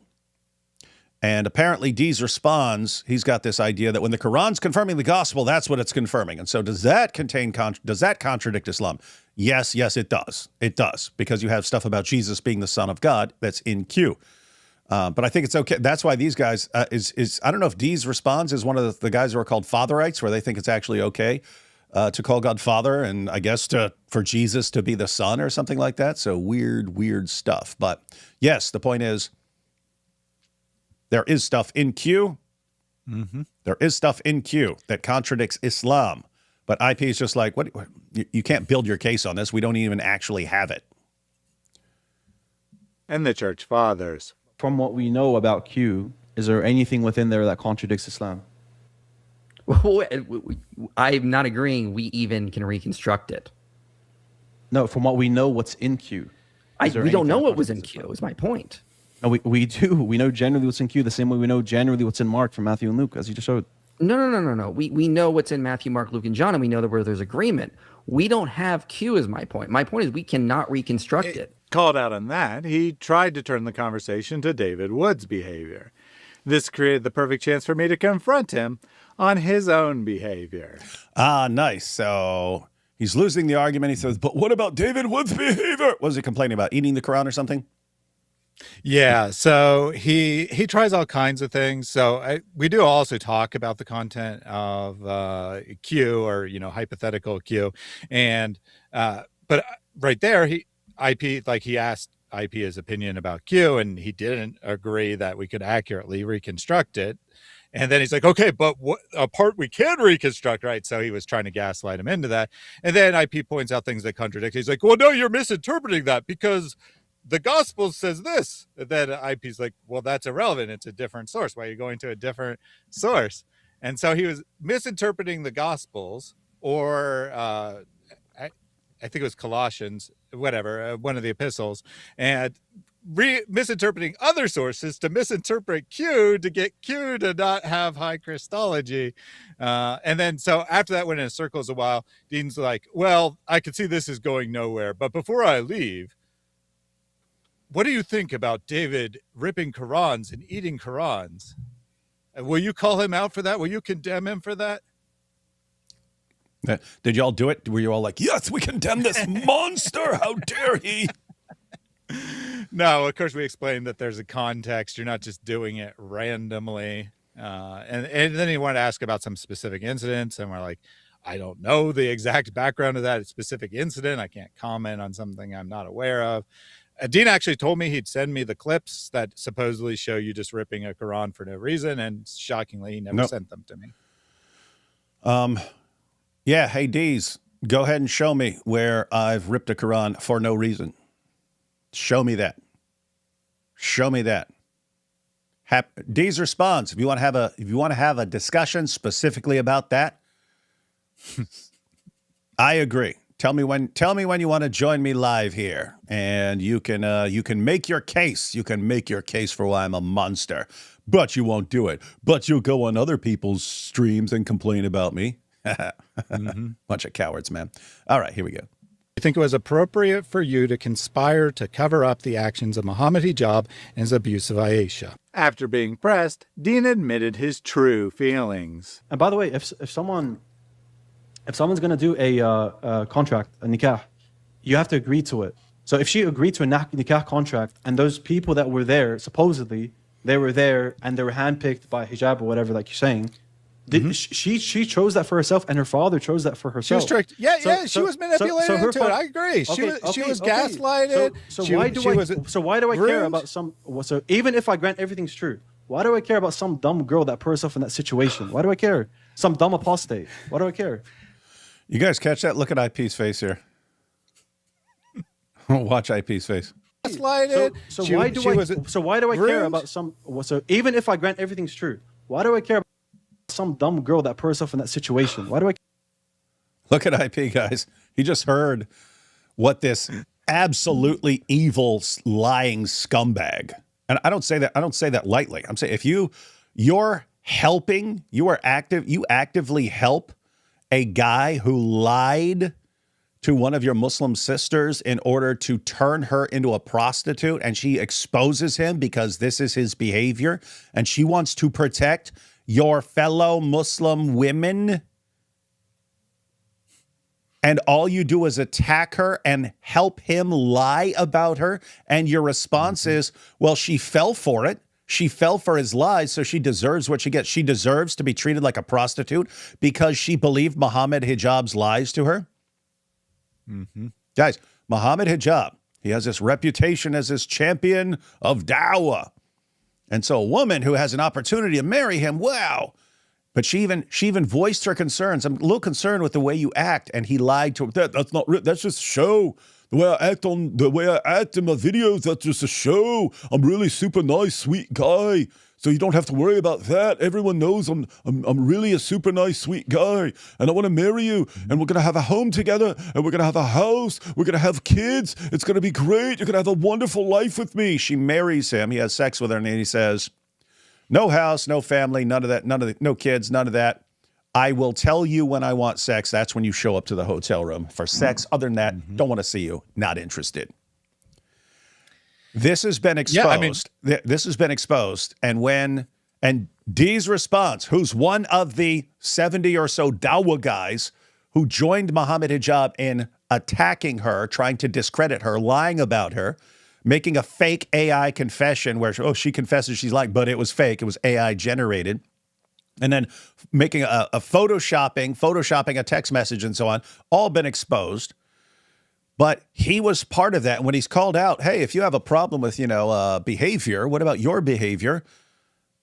And apparently Dees Responds, he's got this idea that when the Quran's confirming the gospel, that's what it's confirming. And so does that contradict Islam? Yes, it does. It does, because you have stuff about Jesus being the Son of God that's in Q. But I think it's okay. That's why these guys I don't know if Dees Responds is one of the guys who are called Fatherites, where they think it's actually okay to call God Father, and I guess for Jesus to be the Son or something like that. So weird stuff. But yes, the point is there is stuff in Q. Mm-hmm. There is stuff in Q that contradicts Islam. But IP is just like, what? You can't build your case on this. We don't even actually have it. And the Church Fathers. From what we know about Q, is there anything within there that contradicts Islam? I'm not agreeing we even can reconstruct it. No, from what we know, what's in Q. We don't know what was in Q, is my point. No, we do. We know generally what's in Q the same way we know generally what's in Mark from Matthew and Luke, as you just showed. No. We know what's in Matthew, Mark, Luke, and John, and we know that where there's agreement. We don't have Q is my point. My point is we cannot reconstruct it. Called out on that, he tried to turn the conversation to David Wood's behavior. This created the perfect chance for me to confront him on his own behavior. Ah, nice. So he's losing the argument. He says, but what about David Wood's behavior? Was he complaining about eating the Quran or something? Yeah, so he tries all kinds of things. So we do also talk about the content of Q, or hypothetical Q, and but right there he asked IP his opinion about Q, and he didn't agree that we could accurately reconstruct it. And then he's like, okay, but what a part we can reconstruct, right? So he was trying to gaslight him into that. And then IP points out things that contradict. He's like, well, no, you're misinterpreting that because the gospel says this. And then IP's like, well, that's irrelevant. It's a different source. Why are you going to a different source? And so he was misinterpreting the gospels, or I think it was Colossians, whatever, one of the epistles, and misinterpreting other sources to misinterpret Q to get Q to not have high Christology. And then so after that went in circles a while, Dean's like, well, I can see this is going nowhere, but before I leave, what do you think about David ripping Qurans and eating Qurans? Will you call him out for that? Will you condemn him for that? Did y'all do it? Were you all like, yes, we condemn this monster. How dare he? No, of course we explained that there's a context. You're not just doing it randomly. And then he wanted to ask about some specific incidents, and we're like, I don't know the exact background of that specific incident. I can't comment on something I'm not aware of. Dean actually told me he'd send me the clips that supposedly show you just ripping a Quran for no reason, and shockingly, he never sent them to me. Yeah, hey, Dees, go ahead and show me where I've ripped a Quran for no reason. Show me that. Show me that. Dees responds. If you want to have a discussion specifically about that, I agree. Tell me when you want to join me live here, and you can make your case. You can make your case for why I'm a monster, but you won't do it. But you'll go on other people's streams and complain about me. Bunch of cowards, man. All right, here we go. I think it was appropriate for you to conspire to cover up the actions of Muhammad Hijab and his abuse of Aisha. After being pressed, Dean admitted his true feelings. And by the way, if someone's going to do a contract, a nikah, you have to agree to it. So if she agreed to a nikah contract, and those people that were there, supposedly, they were there and they were handpicked by hijab or whatever, like you're saying, she chose that for herself, and her father chose that for herself. She was tricked. She was manipulated into it. I agree. She was gaslighted. So why do I care about some? So even if I grant everything's true, why do I care about some dumb girl that put herself in that situation? Why do I care? Some dumb apostate. Why do I care? You guys catch that? Look at IP's face here. Watch IP's face. Gaslighted. So why do I care about some? So even if I grant everything's true, why do I care about some dumb girl that put herself in that situation? Why do I? Look at IP, guys. He just heard what this absolutely evil, lying scumbag. And I don't say that lightly. I'm saying if you're helping, you actively help a guy who lied to one of your Muslim sisters in order to turn her into a prostitute, and she exposes him because this is his behavior, and she wants to protect your fellow Muslim women, and all you do is attack her and help him lie about her, and your response is, well, she fell for it. She fell for his lies, so she deserves what she gets. She deserves to be treated like a prostitute because she believed Muhammad Hijab's lies to her. Guys, Muhammad Hijab, he has this reputation as this champion of Dawah. And so a woman who has an opportunity to marry him, wow. But she even voiced her concerns. I'm a little concerned with the way you act. And he lied to her. That's not real. That's just a show. The way I act in my videos, that's just a show. I'm really super nice, sweet guy. So you don't have to worry about that. Everyone knows I'm really a super nice, sweet guy. And I want to marry you. And we're going to have a home together. And we're going to have a house. We're going to have kids. It's going to be great. You're going to have a wonderful life with me. She marries him. He has sex with her. And he says, no house, no family, none of that, no kids, none of that. I will tell you when I want sex. That's when you show up to the hotel room for sex. Other than that, don't want to see you. Not interested. This has been exposed. This has been exposed. And Dee's response, who's one of the 70 or so Dawah guys who joined Muhammad Hijab in attacking her, trying to discredit her, lying about her, making a fake AI confession where, she confesses she's lying, but it was fake. It was AI generated. And then making a photoshopping a text message and so on, all been exposed. But he was part of that. When he's called out, hey, if you have a problem with, behavior, what about your behavior?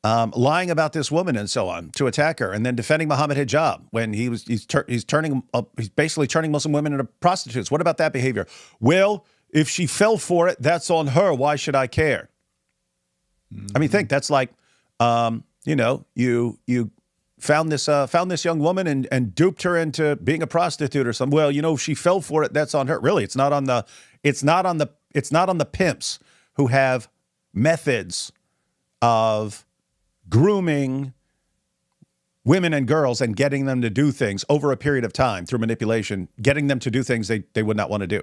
Lying about this woman and so on to attack her, and then defending Muhammad Hijab when he's basically turning Muslim women into prostitutes. What about that behavior? Well, if she fell for it, that's on her. Why should I care? I mean, think that's like, you found this young woman and duped her into being a prostitute or something. Well, if she fell for it, that's on her. Really, it's not on the pimps who have methods of grooming women and girls and getting them to do things over a period of time through manipulation, getting them to do things they would not want to do.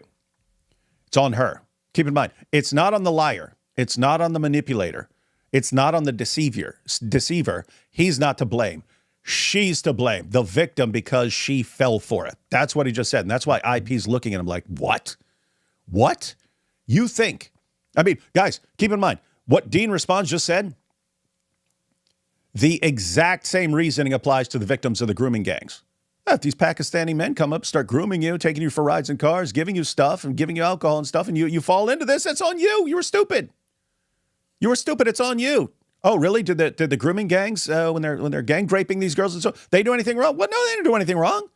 It's on her. Keep in mind, it's not on the liar. It's not on the manipulator. It's not on the deceiver. He's not to blame. She's to blame, the victim, because she fell for it. That's what he just said. And that's why IP's looking at him like, what? What? You think? I mean, guys, keep in mind, what Dean Responds just said, the exact same reasoning applies to the victims of the grooming gangs. If these Pakistani men come up, start grooming you, taking you for rides in cars, giving you stuff and giving you alcohol and stuff, and you fall into this, that's on you. You were stupid. You were stupid. It's on you. Oh, really? Did the grooming gangs, when they're gang raping these girls and so, they do anything wrong? Well, no, they didn't do anything wrong.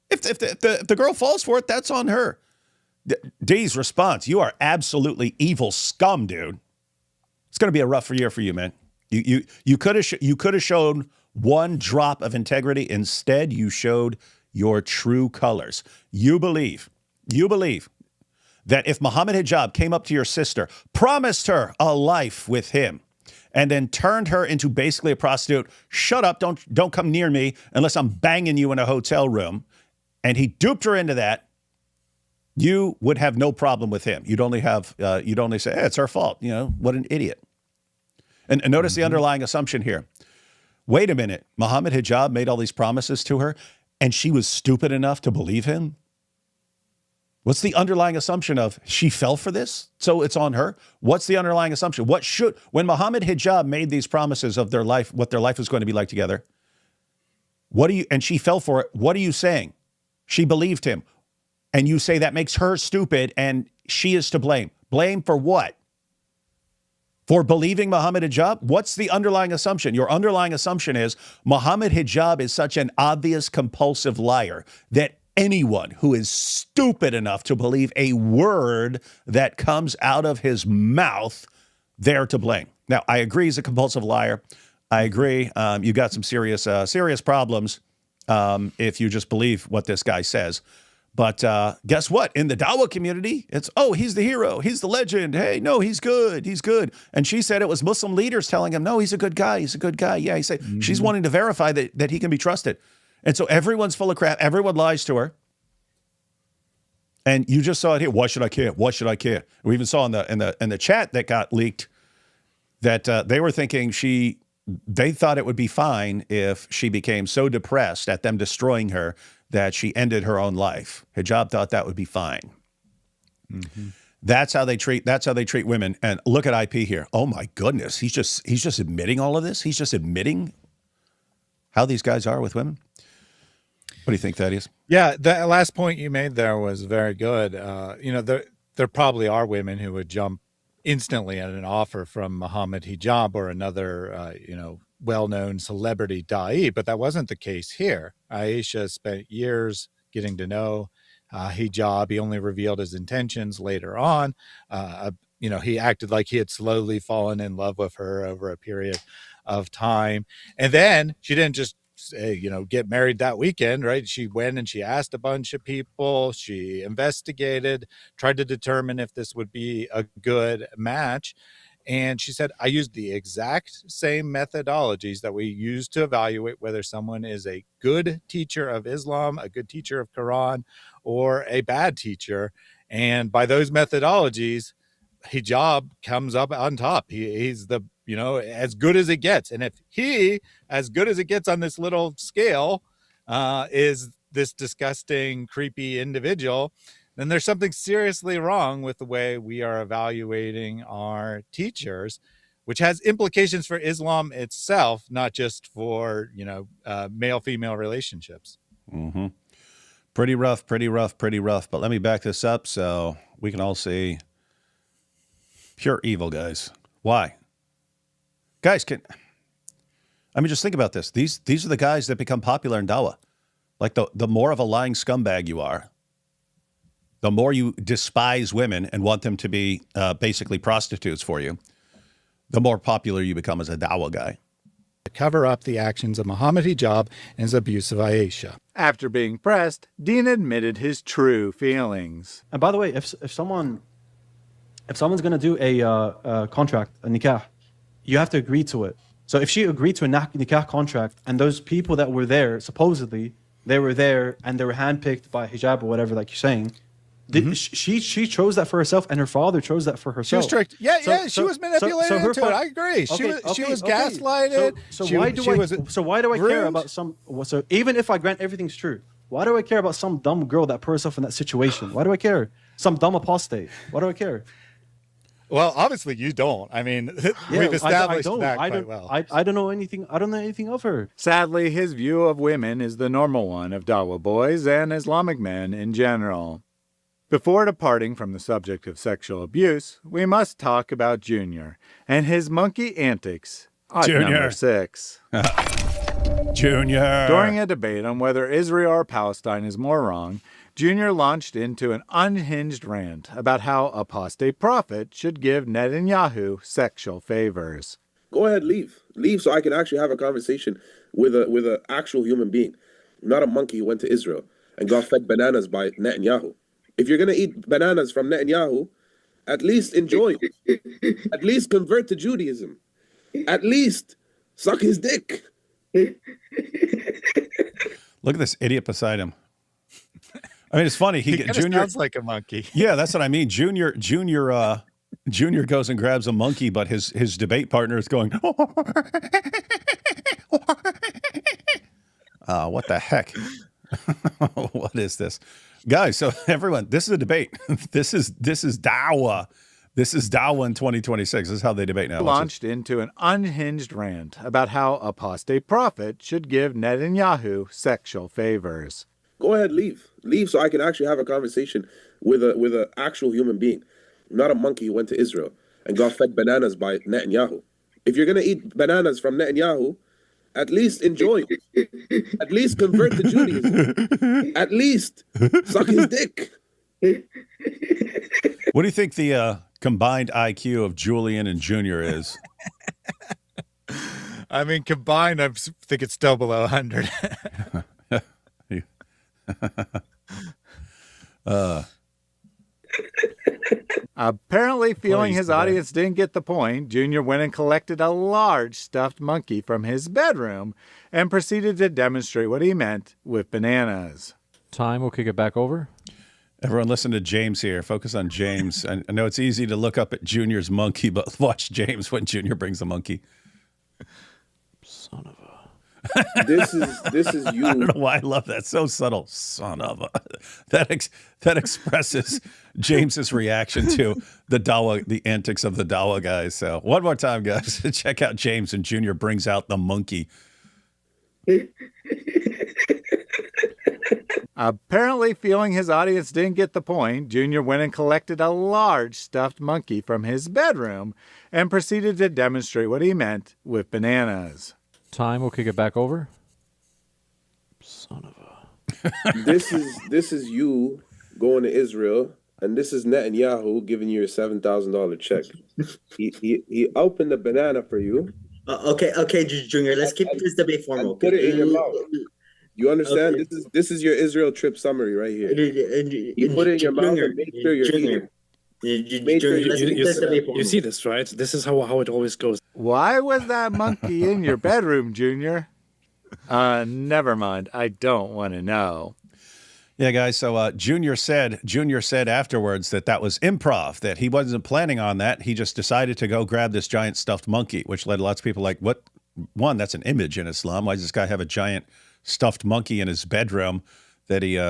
If the girl falls for it, that's on her. D's response, you are absolutely evil scum, dude. It's going to be a rough year for you, man. You could have shown one drop of integrity. Instead, you showed your true colors. You believe that if Muhammad Hijab came up to your sister, promised her a life with him, and then turned her into basically a prostitute, shut up, don't come near me unless I'm banging you in a hotel room, and he duped her into that, you would have no problem with him. You'd only say, hey, it's her fault. What an idiot. And notice the underlying assumption here. Wait a minute. Muhammad Hijab made all these promises to her, and she was stupid enough to believe him? What's the underlying assumption of she fell for this, so it's on her? What's the underlying assumption? When Muhammad Hijab made these promises of their life, what their life was going to be like together, and she fell for it, what are you saying? She believed him. And you say that makes her stupid and she is to blame. Blame for what? For believing Muhammad Hijab? What's the underlying assumption? Your underlying assumption is Muhammad Hijab is such an obvious compulsive liar that anyone who is stupid enough to believe a word that comes out of his mouth, they're to blame. Now, I agree he's a compulsive liar. I agree you got some serious problems if you just believe what this guy says. But guess what? In the Dawah community, it's, oh, he's the hero. He's the legend. Hey, no, he's good. He's good. And she said it was Muslim leaders telling him, no, he's a good guy. He's a good guy. Yeah, he said she's wanting to verify that he can be trusted. And so everyone's full of crap. Everyone lies to her. And you just saw it here. Why should I care? Why should I care? We even saw in the chat that got leaked that they were thinking they thought it would be fine if she became so depressed at them destroying her that she ended her own life. Hijab thought that would be fine. Mm-hmm. That's how they treat women. And look at IP here. Oh my goodness, he's just admitting all of this. He's just admitting how these guys are with women. What do you think, Thaddeus? Yeah, the last point you made there was very good. There probably are women who would jump instantly at an offer from Muhammad Hijab or another, well-known celebrity da'i, but that wasn't the case here. Aisha spent years getting to know Hijab. He only revealed his intentions later on. He acted like he had slowly fallen in love with her over a period of time. And then she didn't just get married that weekend, right? She went and she asked a bunch of people. She investigated, tried to determine if this would be a good match. And she said, I used the exact same methodologies that we use to evaluate whether someone is a good teacher of Islam, a good teacher of Quran, or a bad teacher. And by those methodologies, Hijab comes up on top. He's the, as good as it gets. And if he, as good as it gets on this little scale, is this disgusting, creepy individual, then there's something seriously wrong with the way we are evaluating our teachers, which has implications for Islam itself, not just for, male-female relationships. Mm-hmm. Pretty rough, pretty rough, pretty rough. But let me back this up so we can all see pure evil, guys. Why? Guys, just think about this. These are the guys that become popular in Dawah. Like the more of a lying scumbag you are, the more you despise women and want them to be basically prostitutes for you, the more popular you become as a Dawah guy. To cover up the actions of Muhammad Hijab and his abuse of Aisha. After being pressed, Dean admitted his true feelings. And by the way, if someone's going to do a contract, a nikah, you have to agree to it. So if she agreed to a nikah contract and those people that were there, supposedly, they were there and they were handpicked by hijab or whatever, like you're saying, she chose that for herself and her father chose that for herself. She was tricked. She was manipulated into it. I agree. She was gaslighted. So why do I care about some? So even if I grant everything's true, why do I care about some dumb girl that put herself in that situation? Why do I care? Some dumb apostate. Why do I care? Well, obviously you don't. I mean, we've established that quite well. I don't know anything. I don't know anything of her. Sadly, his view of women is the normal one of Dawah boys and Islamic men in general. Before departing from the subject of sexual abuse, we must talk about Junior and his monkey antics at number 6. Junior. During a debate on whether Israel or Palestine is more wrong, Junior launched into an unhinged rant about how apostate prophet should give Netanyahu sexual favors. Go ahead, leave so I can actually have a conversation with an actual human being, not a monkey who went to Israel and got fed bananas by Netanyahu. If you're going to eat bananas from Netanyahu, at least enjoy it. At least convert to Judaism. At least suck his dick. Look at this idiot beside him. I mean, it's funny. Junior sounds like a monkey. Yeah, that's what I mean. Junior goes and grabs a monkey, but his debate partner is going, what the heck? What is this? Guys, so everyone, this is a debate. This is Dawah. This is Dawah in 2026. This is how they debate now. Launched into an unhinged rant about how apostate prophet should give Netanyahu sexual favors. Go ahead, leave so I can actually have a conversation with an actual human being, not a monkey who went to Israel and got fed bananas by Netanyahu. If you're going to eat bananas from Netanyahu, at least enjoy it. At least convert to Judaism. At least suck his dick. What do you think the combined IQ of Julian and Junior is? I mean, combined, I think it's still below 100. Apparently feeling his audience didn't get the point, Junior went and collected a large stuffed monkey from his bedroom and proceeded to demonstrate what he meant with bananas. Time, we'll kick it back over. Everyone listen to James here. Focus on James. I know it's easy to look up at Junior's monkey, but watch James when Junior brings a monkey. Son of a... This is you. I don't know why I love that. So subtle. Son of a... That expresses James's reaction to the antics of the Dawah guys. So one more time, guys. Check out James and Junior brings out the monkey. Apparently feeling his audience didn't get the point, Junior went and collected a large stuffed monkey from his bedroom and proceeded to demonstrate what he meant with bananas. Time, we'll kick it back over. Son of a... This is you going to Israel, and this is Netanyahu giving you a $7,000 check. He opened a banana for you. Okay, Junior, let's keep this debate formal. Put it in your mouth. You understand? Okay. This is your Israel trip summary right here. You put it in your mouth and make sure you're eating. You see this, right? This is how it always goes. Why was that monkey in your bedroom, Junior? Never mind. I don't want to know. Yeah, guys. So Junior said afterwards that was improv, that he wasn't planning on that. He just decided to go grab this giant stuffed monkey, which led lots of people like, what? One, that's an image in Islam. Why does this guy have a giant stuffed monkey in his bedroom that he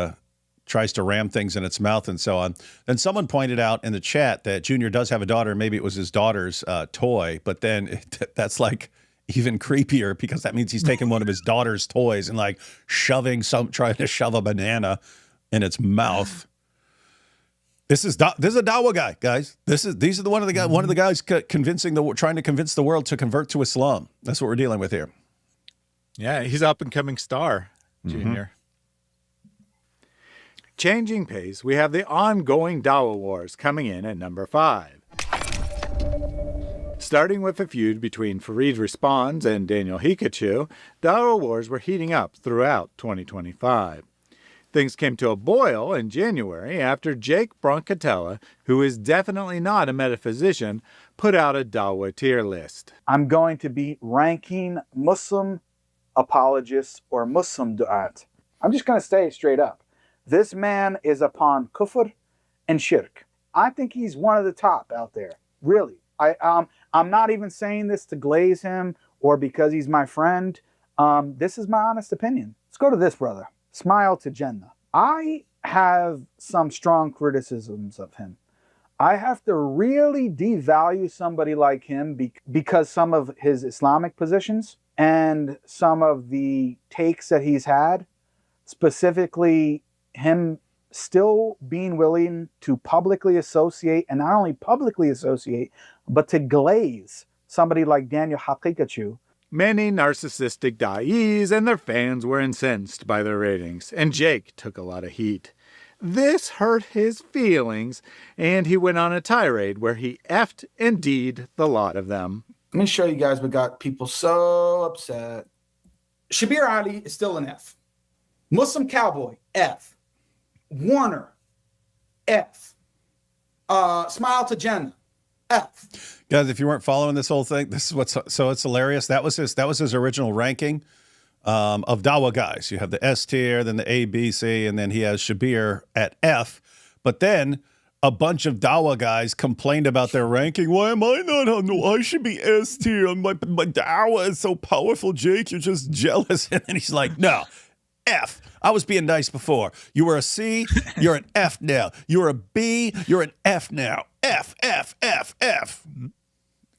tries to ram things in its mouth and so on? Then someone pointed out in the chat that Junior does have a daughter. Maybe it was his daughter's toy, but then that's like even creepier because that means he's taking one of his daughter's toys and like trying to shove a banana in its mouth. This is a Dawah guy, guys. These are one of the guys trying to convince the world to convert to Islam. That's what we're dealing with here. Yeah, he's up and coming star, Junior. Changing pace, we have the ongoing Dawah wars coming in at number 5. Starting with a feud between Farid Responds and Daniel Hikachu, Dawah wars were heating up throughout 2025. Things came to a boil in January after Jake Broncatella, who is definitely not a metaphysician, put out a Dawah tier list. I'm going to be ranking Muslim apologists or Muslim du'at. I'm just going to say it straight up. This man is upon kufr and shirk. I think he's one of the top out there, really. I'm not even saying this to glaze him or because he's my friend. This is my honest opinion. Let's go to this brother. Smile to Jannah. I have some strong criticisms of him. I have to really devalue somebody like him because some of his Islamic positions and some of the takes that he's had, specifically him still being willing to publicly associate, and not only publicly associate, but to glaze somebody like Daniel Hikachu. Many narcissistic da'is and their fans were incensed by their ratings, and Jake took a lot of heat. This hurt his feelings, and he went on a tirade where he effed and D'd the lot of them. Let me show you guys what got people so upset. Shabir Ali is still an F. Muslim Cowboy, F. Warner, F. Smile to Jannah, F. Guys, if you weren't following this whole thing, this is so it's hilarious. That was his original ranking of Dawah guys. You have the S tier, then the A, B, C, and then he has Shabir at F. But then a bunch of Dawah guys complained about their ranking. Why am I not on? No, I should be S tier. My Dawah is so powerful, Jake. You're just jealous. And then he's like, no, F. I was being nice before. You were a C, you're an F now. You were a B, you're an F now. F, F, F, F.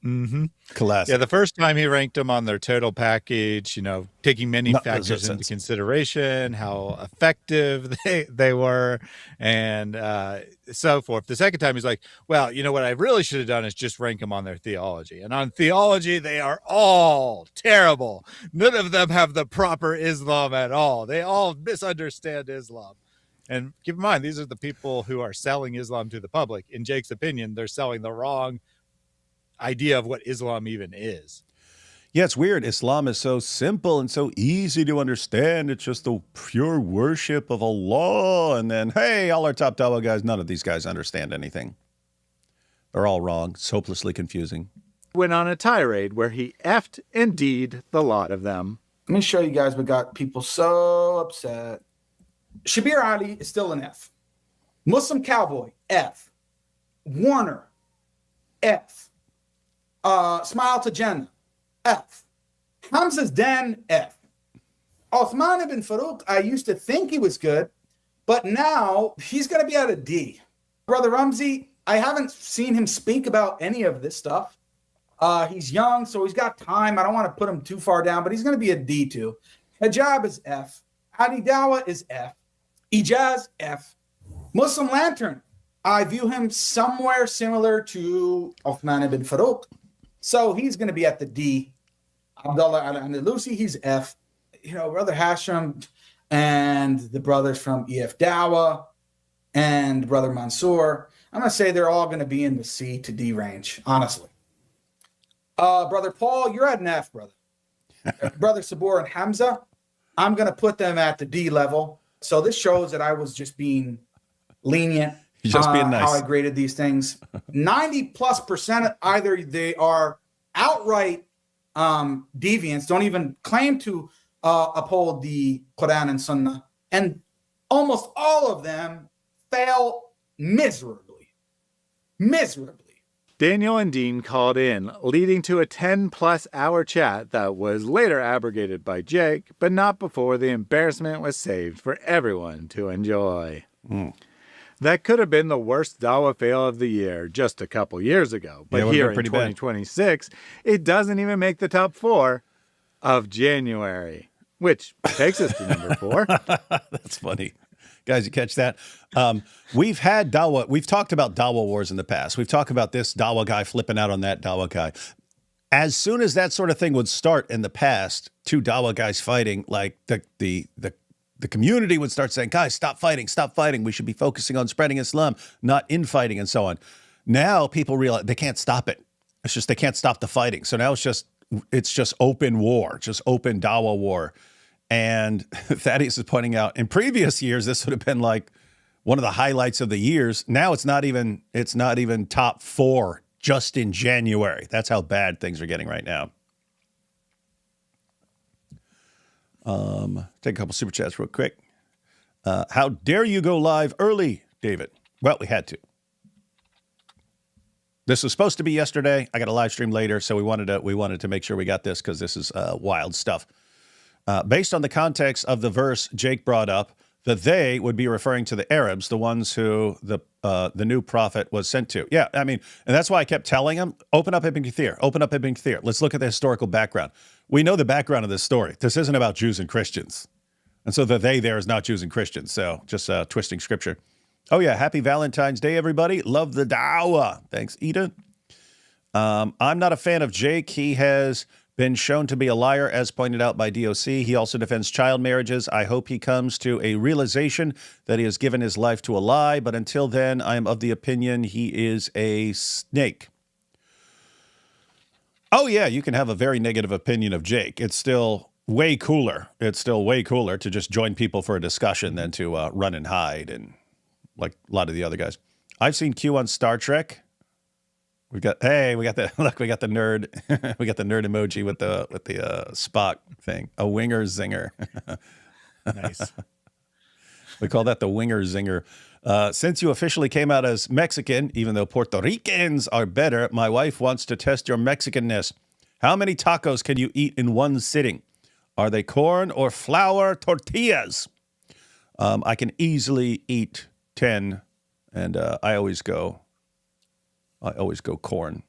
Mm-hmm. Classic. Yeah, the first time he ranked them on their total package, taking many factors into consideration, how effective they were, and so forth. The second time he's like, well, what I really should have done is just rank them on their theology. And on theology, they are all terrible. None of them have the proper Islam at all. They all misunderstand Islam. And keep in mind, these are the people who are selling Islam to the public. In Jake's opinion, they're selling the wrong idea of what Islam even is. Yeah, it's weird. Islam is so simple and so easy to understand. It's just the pure worship of Allah. And then, hey, all our top Dawah guys, none of these guys understand anything. They're all wrong. It's hopelessly confusing. Went on a tirade where he effed and D'd the lot of them. Let me show you guys what got people so upset. Shabir Ali is still an F. Muslim Cowboy, F. Warner, F. Smile to Jannah, F. Hamza's Den, F. Uthman ibn Farouk, I used to think he was good, but now he's going to be at a D. Brother Ramzi, I haven't seen him speak about any of this stuff. He's young, so he's got time. I don't want to put him too far down, but he's going to be a D too. Hijab is F. Adi Dawah is F. Ijaz, F. Muslim Lantern, I view him somewhere similar to Uthman ibn Farouk. So he's going to be at the D. Abdullah al-Andalusi, he's F. Brother Hashem and the brothers from EF Dawah and Brother Mansour, I'm going to say they're all going to be in the C to D range, honestly. Brother Paul, you're at an F, brother. Brother Sabur and Hamza, I'm going to put them at the D level. So this shows that I was just being lenient. Just being nice. How I graded these things. 90+% either they are outright deviants, don't even claim to uphold the Quran and Sunnah, and almost all of them fail miserably. Daniel and Dean called in, leading to a 10+ hour chat that was later abrogated by Jake, but not before the embarrassment was saved for everyone to enjoy. That could have been the worst Dawah fail of the year just a couple years ago. But here in 2026, it doesn't even make the top 4 of January, which takes us to number 4. That's funny. Guys, you catch that? We've had Dawah. We've talked about Dawah wars in the past. We've talked about this Dawah guy flipping out on that Dawah guy. As soon as that sort of thing would start in the past, two Dawah guys fighting, like the community would start saying, guys, stop fighting, stop fighting. We should be focusing on spreading Islam, not infighting and so on. Now people realize they can't stop it. It's just they can't stop the fighting. So now it's just open war, just open Dawah war. And Thaddeus is pointing out in previous years, this would have been like one of the highlights of the years. Now it's not even top 4 just in January. That's how bad things are getting right now. Take a couple super chats real quick. How dare you go live early, David? Well, we had to. This was supposed to be yesterday. I got a live stream later, so we wanted to make sure we got this because this is wild stuff. Based on the context of the verse Jake brought up, that they would be referring to the Arabs, the ones who the new prophet was sent to. Yeah, I mean, and that's why I kept telling him, open up Ibn Kathir, open up Ibn Kathir. Let's look at the historical background. We know the background of this story. This isn't about Jews and Christians. And so the they there is not Jews and Christians. So just twisting scripture. Oh, yeah. Happy Valentine's Day, everybody. Love the Dawah. Thanks, Ida. I'm not a fan of Jake. He has been shown to be a liar, as pointed out by DOC. He also defends child marriages. I hope he comes to a realization that he has given his life to a lie. But until then, I am of the opinion he is a snake. Oh, yeah. You can have a very negative opinion of Jake. It's still way cooler. It's still way cooler to just join people for a discussion than to run and hide and like a lot of the other guys. I've seen Q on Star Trek. We got the nerd. We got the nerd emoji with the Spock thing. A winger zinger. Nice. We call that the winger zinger. Since you officially came out as Mexican, even though Puerto Ricans are better, my wife wants to test your Mexicanness. How many tacos can you eat in one sitting? Are they corn or flour tortillas? I can easily eat 10, and I always go corn.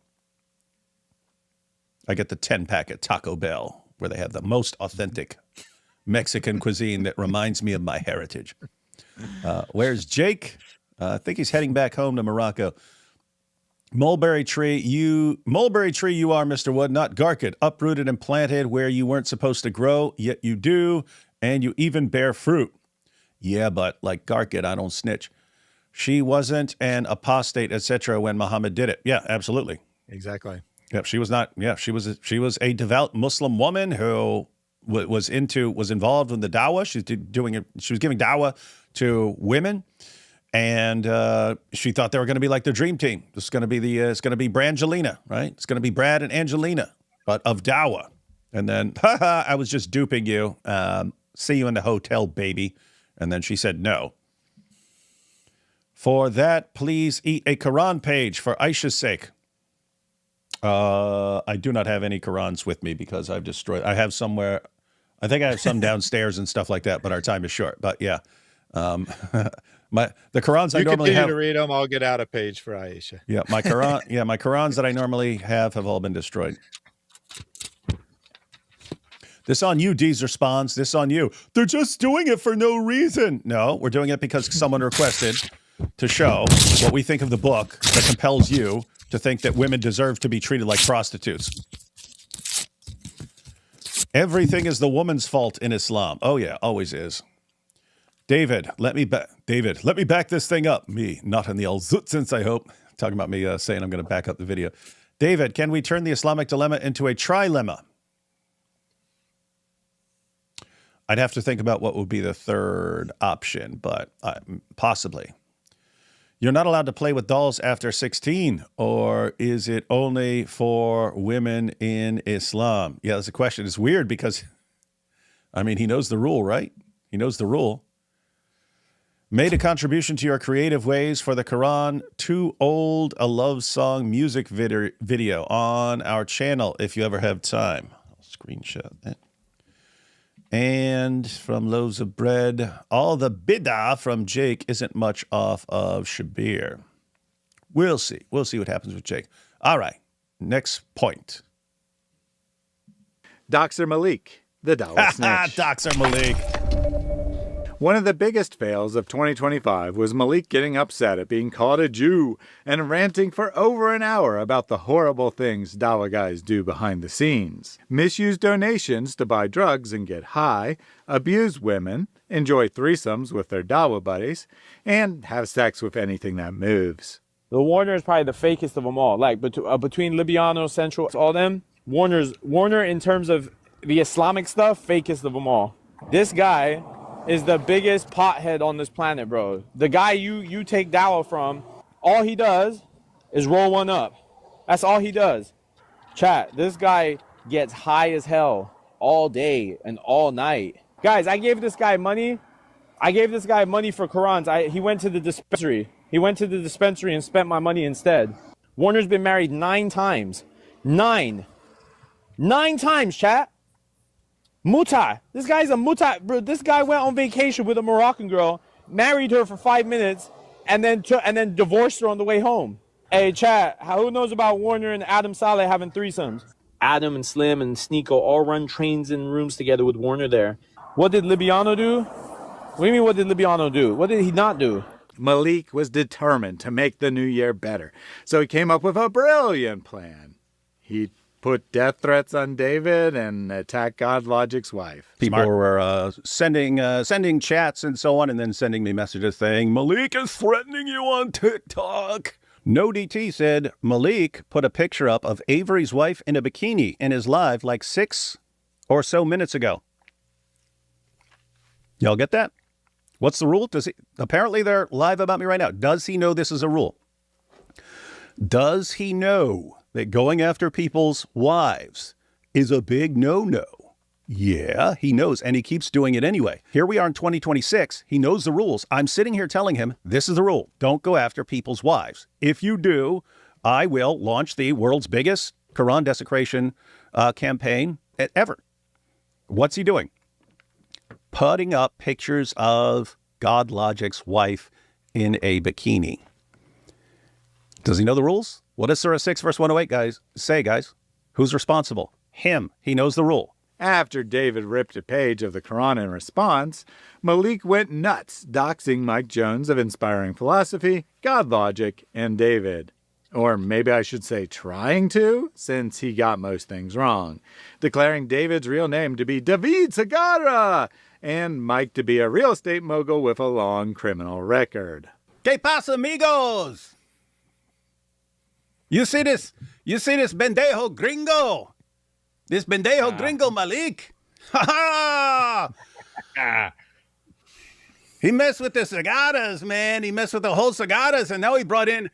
I get the 10-pack at Taco Bell, where they have the most authentic Mexican cuisine that reminds me of my heritage. Where's Jake? I think he's heading back home to Morocco. Mulberry tree, you are, Mr. Wood, not Garkid, uprooted and planted where you weren't supposed to grow, yet you do, and you even bear fruit. Yeah, but like Garkid, I don't snitch. She wasn't an apostate, etc. when Muhammad did it. Yeah, absolutely. Exactly. Yeah, she was not. Yeah, she was a devout Muslim woman who was involved in the Dawah. She was giving Dawah to women, and she thought they were going to be like the dream team. It's going to be it's going to be Brangelina, right? It's going to be Brad and Angelina, but of Dawah. And then, I was just duping you. See you in the hotel, baby. And then she said no. For that, please eat a Quran page for Aisha's sake. I do not have any Qurans with me because I've destroyed. I have somewhere. I think I have some downstairs and stuff like that, but our time is short. But yeah, the Qurans I normally have. You to read them. I'll get out a page for Aisha. Yeah, my Quran. Yeah, my Qurans that I normally have all been destroyed. This on you, Deez responds. This on you. They're just doing it for no reason. No, we're doing it because someone requested to show what we think of the book that compels you to think that women deserve to be treated like prostitutes. Everything is the woman's fault in Islam. Oh yeah, always is. David, let me back this thing up. Me, not in the al-Zutzins, I hope. Talking about me saying I'm going to back up the video. David, can we turn the Islamic dilemma into a trilemma? I'd have to think about what would be the third option, but possibly. You're not allowed to play with dolls after 16, or is it only for women in Islam? Yeah, that's a question. It's weird because, I mean, he knows the rule, right? He knows the rule. Made a contribution to your creative ways for the Quran, Too Old, a love song music video on our channel if you ever have time. I'll screenshot that. And from Loaves of Bread, all the bid'ah from Jake isn't much off of Shabir. We'll see. We'll see what happens with Jake. All right. Next point. Doxer Malik, the Dawah snitch. Doxer Malik. One of the biggest fails of 2025 was Malik getting upset at being called a Jew and ranting for over an hour about the horrible things Dawah guys do behind the scenes. Misuse donations to buy drugs and get high, abuse women, enjoy threesomes with their Dawah buddies, and have sex with anything that moves. The Warner is probably the fakest of them all. Like between Libiano, Central, all them, Warner in terms of the Islamic stuff, fakest of them all. This guy is the biggest pothead on this planet, bro. The guy you take Dawah from, all he does is roll one up. That's all he does. Chat, this guy gets high as hell all day and all night. Guys, I gave this guy money. I gave this guy money for Qurans. He went to the dispensary. He went to the dispensary and spent my money instead. Warner's been married 9 times. 9 times, chat. Muta. This guy's a muta. Bro, this guy went on vacation with a Moroccan girl, married her for 5 minutes, and then divorced her on the way home. Hey, chat, who knows about Warner and Adam Saleh having threesomes? Adam and Slim and Sneeko all run trains and rooms together with Warner there. What did Libiano do? What do you mean, what did Libiano do? What did he not do? Malik was determined to make the new year better, so he came up with a brilliant plan. He put death threats on David and attacked God Logic's wife. People were sending chats and so on, and then sending me messages saying, Malik is threatening you on TikTok. No DT said Malik put a picture up of Avery's wife in a bikini in his live like 6 or so minutes ago. Y'all get that? What's the rule? Apparently they're live about me right now. Does he know this is a rule? Does he know that going after people's wives is a big no-no? Yeah, he knows, and he keeps doing it anyway. Here we are in 2026. He knows the rules. I'm sitting here telling him, this is the rule. Don't go after people's wives. If you do, I will launch the world's biggest Quran desecration campaign ever. What's he doing? Putting up pictures of God Logic's wife in a bikini. Does he know the rules? What does Surah 6 verse 108 guys? Who's responsible? Him. He knows the rule. After David ripped a page of the Quran in response, Malik went nuts, doxing Mike Jones of Inspiring Philosophy, God Logic, and David. Or maybe I should say trying to, since he got most things wrong. Declaring David's real name to be David Segara, and Mike to be a real estate mogul with a long criminal record. ¿Qué pasa, amigos? You see this bendejo gringo? This bendejo gringo Malik? Ha ha! He messed with the cigaras, man. He messed with the whole cigaras, and now he brought in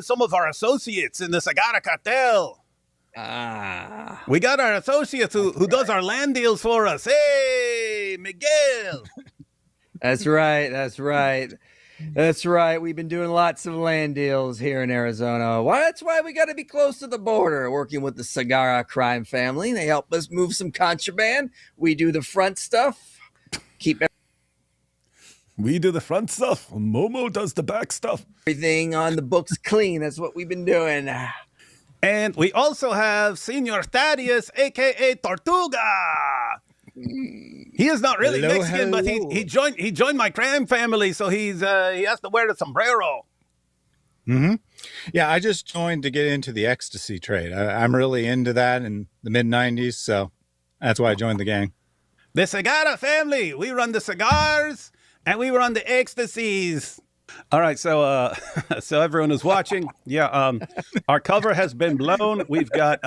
some of our associates in the cigar cartel. We got our associates who does our land deals for us. Hey, Miguel. That's right. We've been doing lots of land deals here in Arizona. That's why we got to be close to the border, working with the Sagara crime family. They help us move some contraband. We do the front stuff. We do the front stuff. Momo does the back stuff. Everything on the books clean. That's what we've been doing. And we also have Senor Thaddeus, a.k.a. Tortuga. He is not really Mexican, but he joined my crime family, so he has to wear the sombrero. Mm-hmm. Yeah, I just joined to get into the ecstasy trade. I'm really into that in the mid-'90s, so that's why I joined the gang. The Segara family. We run the cigars, and we run the ecstasies. All right, so everyone who's watching, our cover has been blown. We've got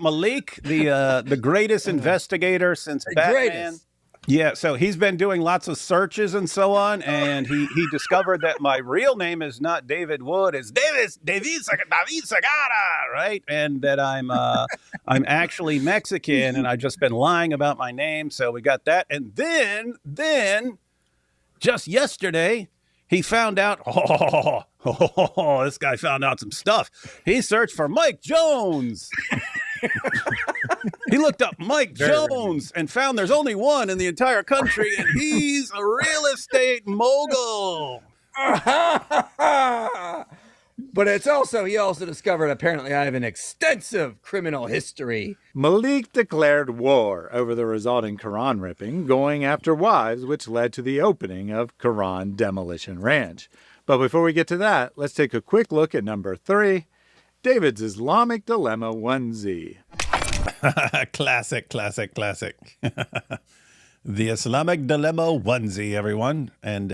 Malik, the greatest investigator since Batman. Greatest. Yeah, so he's been doing lots of searches and so on, and he discovered that my real name is not David Wood, it's David Segara, right? And that I'm actually Mexican, and I've just been lying about my name. So we got that, and then just yesterday he found out. This guy found out some stuff. He searched for Mike Jones. He looked up Mike Jones and found there's only one in the entire country, and he's a real estate mogul. But it's also, he also discovered apparently I have an extensive criminal history. Malik declared war over the resulting Quran ripping, going after wives, which led to the opening of Quran Demolition Ranch. But before we get to that, let's take a quick look at number 3, David's Islamic Dilemma 1Z. Classic. The Islamic Dilemma onesie, everyone. And,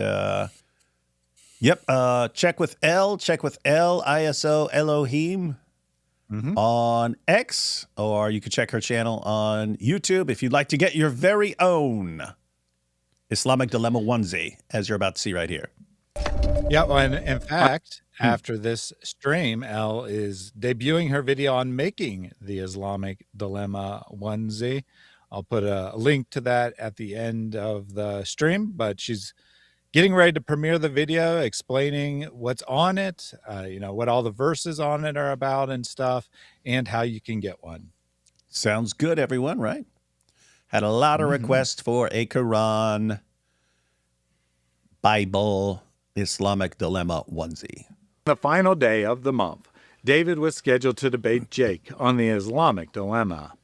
check with L, ISO Elohim on X, or you can check her channel on YouTube if you'd like to get your very own Islamic Dilemma onesie, as you're about to see right here. Yeah, well, and in fact, after this stream, Elle is debuting her video on making the Islamic Dilemma onesie. I'll put a link to that at the end of the stream, but she's getting ready to premiere the video explaining what's on it, what all the verses on it are about and stuff, and how you can get one. Sounds good, everyone, right? Had a lot of requests for a Quran, Bible, Islamic Dilemma onesie. The final day of the month, David was scheduled to debate Jake on the Islamic Dilemma.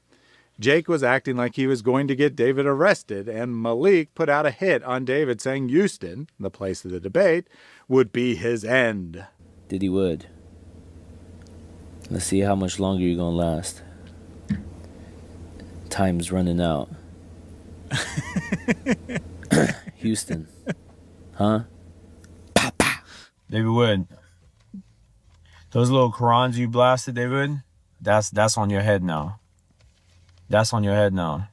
Jake was acting like he was going to get David arrested, and Malik put out a hit on David saying Houston, the place of the debate, would be his end. Diddy would. Let's see how much longer you're going to last. Time's running out. Houston. Huh? David Wood. Those little Qurans you blasted, David, that's on your head now. That's on your head now.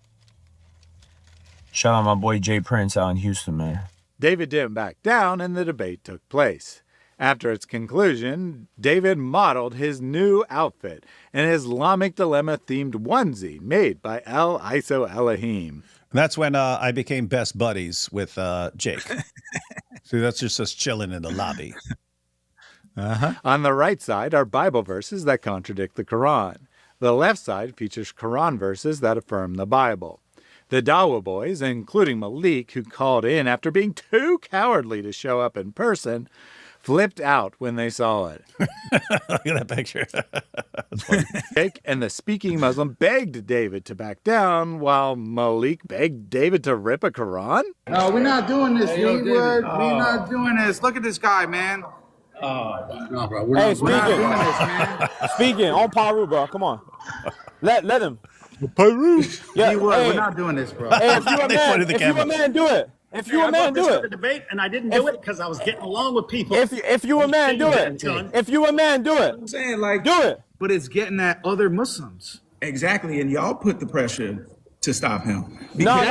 Shout out my boy Jay Prince out in Houston, man. David didn't back down, and the debate took place. After its conclusion, David modeled his new outfit, an Islamic Dilemma-themed onesie made by El Iso Elohim. That's when I became best buddies with Jake. So that's just us chilling in the lobby. On the right side are Bible verses that contradict the Quran. The left side features Quran verses that affirm the Bible. The Dawah boys, including Malik, who called in after being too cowardly to show up in person, flipped out when they saw it. Look at that picture. That's funny. Jake and the speaking Muslim begged David to back down, while Malik begged David to rip a Quran? No, we're not doing this, We're not doing this. Look at this guy, man. No, bro. We're not doing this, man. Speaking on Paru, bro. Come on. Let him. Paru. Yeah, we're not doing this, bro. Hey, if you a man, do it. If you a man, do it. The debate, and I didn't do it because I was getting along with people. If you a man, do it. If you a man, do it. I'm saying, like, do it. But it's getting at other Muslims. Exactly, and y'all put the pressure to stop him. Hey, hold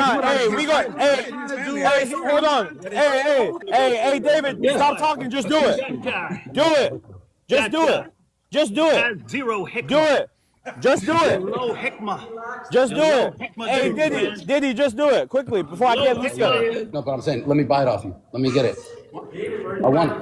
on. Hey, David, stop talking. Just do it. Do it. Just do it. Just do it. Zero hikmah. Do it. Just do it. Low hikmah. Just do it. Hey, Diddy, just do it quickly before I get this guy. No, but I'm saying, let me buy it off you. Let me get it. I want it.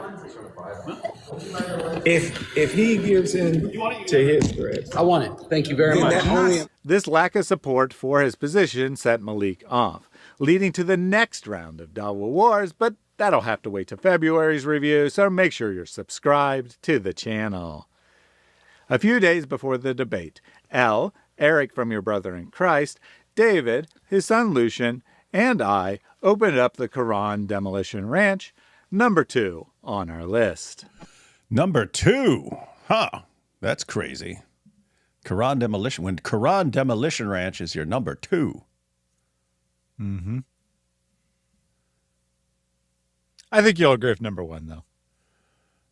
If he gives in to his threats, I want it. Thank you very much. This lack of support for his position set Malik off, leading to the next round of Dawah Wars, but that'll have to wait to February's review, so make sure you're subscribed to the channel. A few days before the debate, L, Eric from Your Brother in Christ, David, his son Lucian, and I opened up the Quran Demolition Ranch, number 2 on our list. Number 2? Huh. That's crazy. Quran Demolition. When Quran Demolition Ranch is your number 2. Mm-hmm. I think you'll agree with number 1,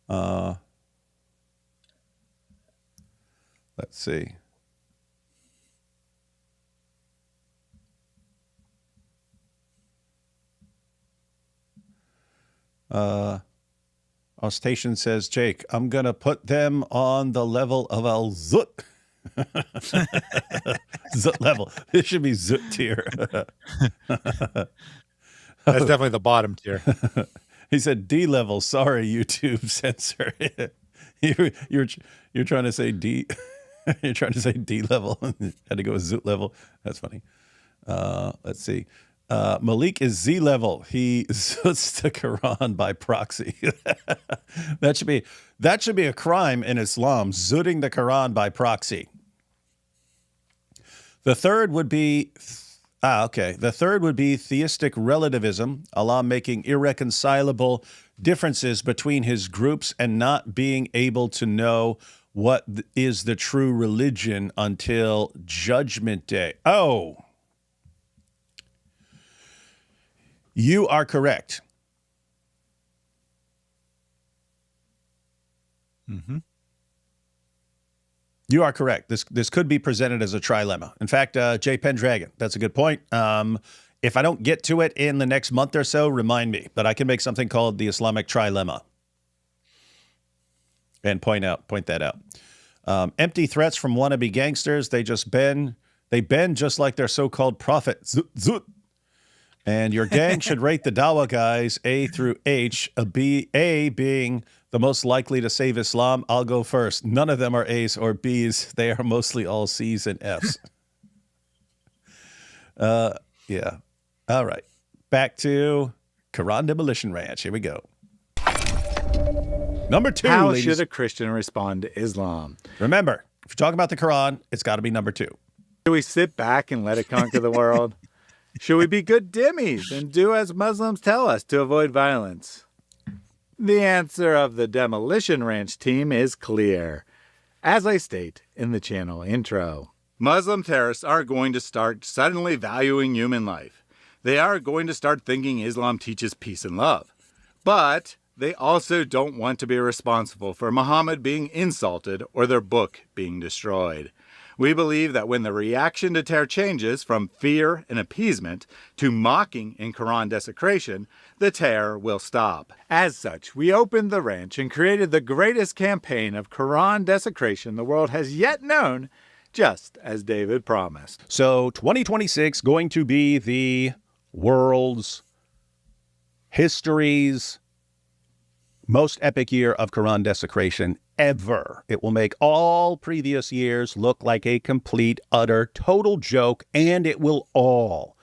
though. Let's see. Our station says, Jake, I'm going to put them on the level of Al Zut. Zut level. This should be Zut tier. That's definitely the bottom tier. He said D level. Sorry, YouTube censor. You're trying to say D. You're trying to say D level. Had to go with Zut level. That's funny. Let's see. Malik is Z level. He zoots the Quran by proxy. That should be a crime in Islam, zooting the Quran by proxy. The third would be The third would be theistic relativism, Allah making irreconcilable differences between his groups and not being able to know what is the true religion until Judgment Day. Oh, you are correct. Mm-hmm. You are correct. This could be presented as a trilemma. In fact, J. Pendragon, that's a good point. If I don't get to it in the next month or so, remind me. But I can make something called the Islamic trilemma and point that out. Empty threats from wannabe gangsters. They bend just like their so-called prophet. Zut, zut. And your gang should rate the Dawah guys A through H, A being the most likely to save Islam. I'll go first. None of them are A's or B's. They are mostly all C's and F's. Yeah. All right. Back to Quran Demolition Ranch. Here we go. Number 2, How ladies. should a Christian respond to Islam? Remember, if you're talking about the Quran, it's got to be number 2. Should we sit back and let it conquer the world? Should we be good dhimmis and do as Muslims tell us to avoid violence? The answer of the Demolition Ranch team is clear. As I state in the channel intro, Muslim terrorists are going to start suddenly valuing human life. They are going to start thinking Islam teaches peace and love. But they also don't want to be responsible for Muhammad being insulted or their book being destroyed. We believe that when the reaction to terror changes from fear and appeasement to mocking and Quran desecration, the terror will stop. As such, we opened the ranch and created the greatest campaign of Quran desecration the world has yet known, just as David promised. So 2026 going to be the world's history's most epic year of Quran desecration ever. It will make all previous years look like a complete, utter, total joke, and it will all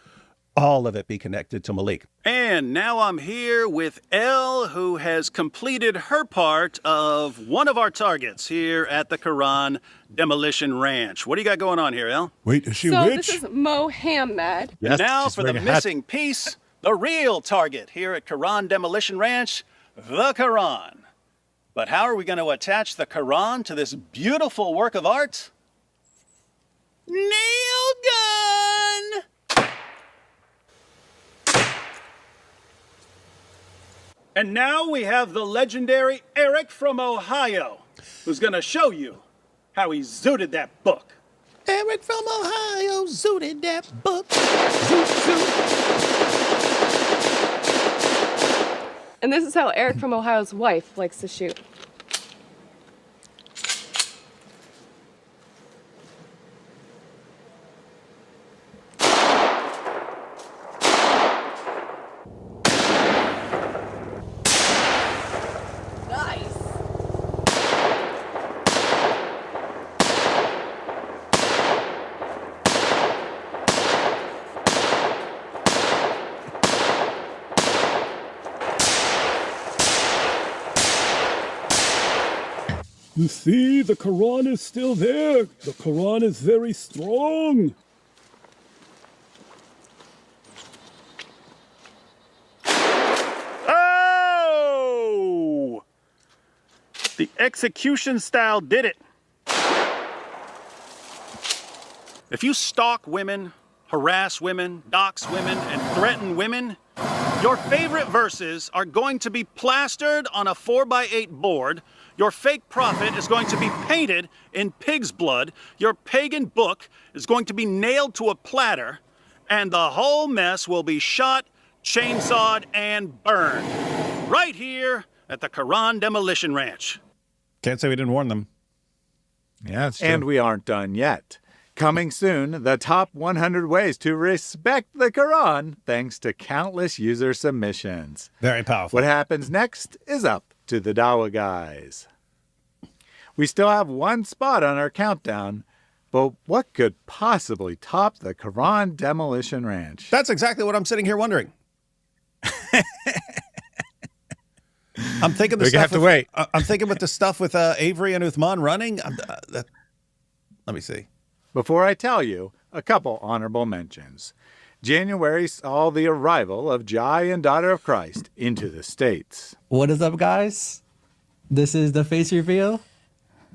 of it be connected to Malik. And now I'm here with Elle, who has completed her part of one of our targets here at the Quran Demolition Ranch. What do you got going on here, Elle? Wait, is she a witch? This is Mohammed. Yes, now for the missing piece, the real target here at Quran Demolition Ranch, the Quran. But how are we going to attach the Quran to this beautiful work of art? Nail gun! And now we have the legendary Eric from Ohio, who's going to show you how he zooted that book. Eric from Ohio zooted that book. Zoot, zoot. And this is how Eric from Ohio's wife likes to shoot. You see, the Quran is still there. The Quran is very strong. Oh! The execution style did it. If you stalk women, harass women, dox women, and threaten women, your favorite verses are going to be plastered on a 4x8 board. Your fake prophet is going to be painted in pig's blood. Your pagan book is going to be nailed to a platter. And the whole mess will be shot, chainsawed, and burned. Right here at the Quran Demolition Ranch. Can't say we didn't warn them. Yeah, it's true. And we aren't done yet. Coming soon, the top 100 ways to respect the Quran, thanks to countless user submissions. Very powerful. What happens next is up to the Dawah guys. We still have one spot on our countdown, But what could possibly top the Quran Demolition Ranch? That's exactly what I'm sitting here wondering. I'm thinking the We stuff have to with, wait. I'm thinking with the stuff with Avery and Uthman running. Let me see. Before I tell you, a couple honorable mentions. January saw the arrival of Jai and Daughter of Christ into the States. What is up, guys? This is the face reveal.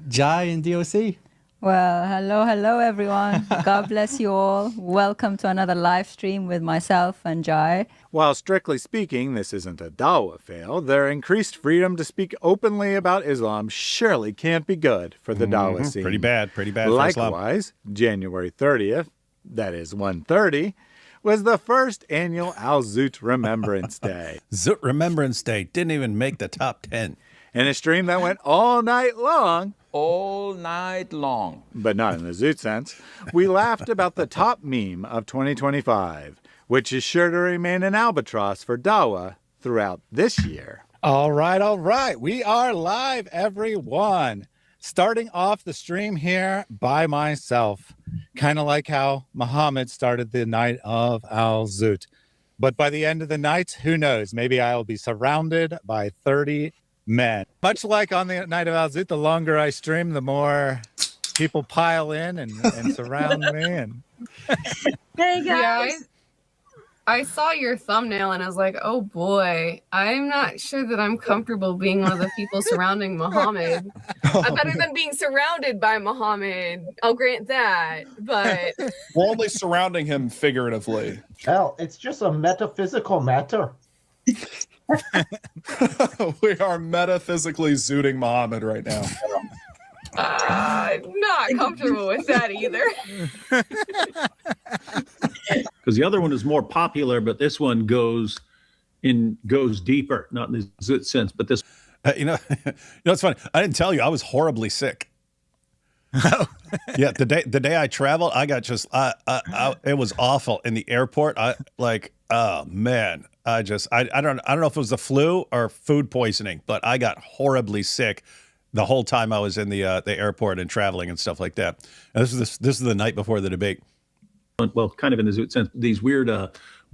Jai and DOC. Well, hello, everyone. God bless you all. Welcome to another live stream with myself and Jai. While strictly speaking, this isn't a Dawah fail, their increased freedom to speak openly about Islam surely can't be good for the Dawah scene. Pretty bad for Islam. Likewise, January 30th, that is 1:30, was the first annual Al-Zut Remembrance Day. Zut Remembrance Day didn't even make the top 10. In a stream that went all night long. All night long. But not in the Zoot sense. We laughed about the top meme of 2025, which is sure to remain an albatross for Dawah throughout this year. All right. We are live, everyone. Starting off the stream here by myself, kind of like how Muhammad started the night of Al-Zut. But by the end of the night, who knows? Maybe I'll be surrounded by 30 men. Much like on the night of Al-Zut, the longer I stream, the more people pile in and surround me. And Hey, guys. I saw your thumbnail and I was like, oh boy, I'm not sure that I'm comfortable being one of the people surrounding Muhammad. I'm better than being surrounded by Muhammad. I'll grant that, but... We're only surrounding him figuratively. Hell, it's just a metaphysical matter. We are metaphysically zooting Muhammad right now. I'm not comfortable with that either. Because the other one is more popular, but this one goes deeper, not in the Zoot sense, but this. You know, it's funny. I didn't tell you I was horribly sick. Yeah, the day I traveled, I got just it was awful in the airport. Oh man, I don't know if it was the flu or food poisoning, but I got horribly sick the whole time I was in the airport and traveling and stuff like that. And this is the night before the debate. Well, kind of in the Zoot sense, these weird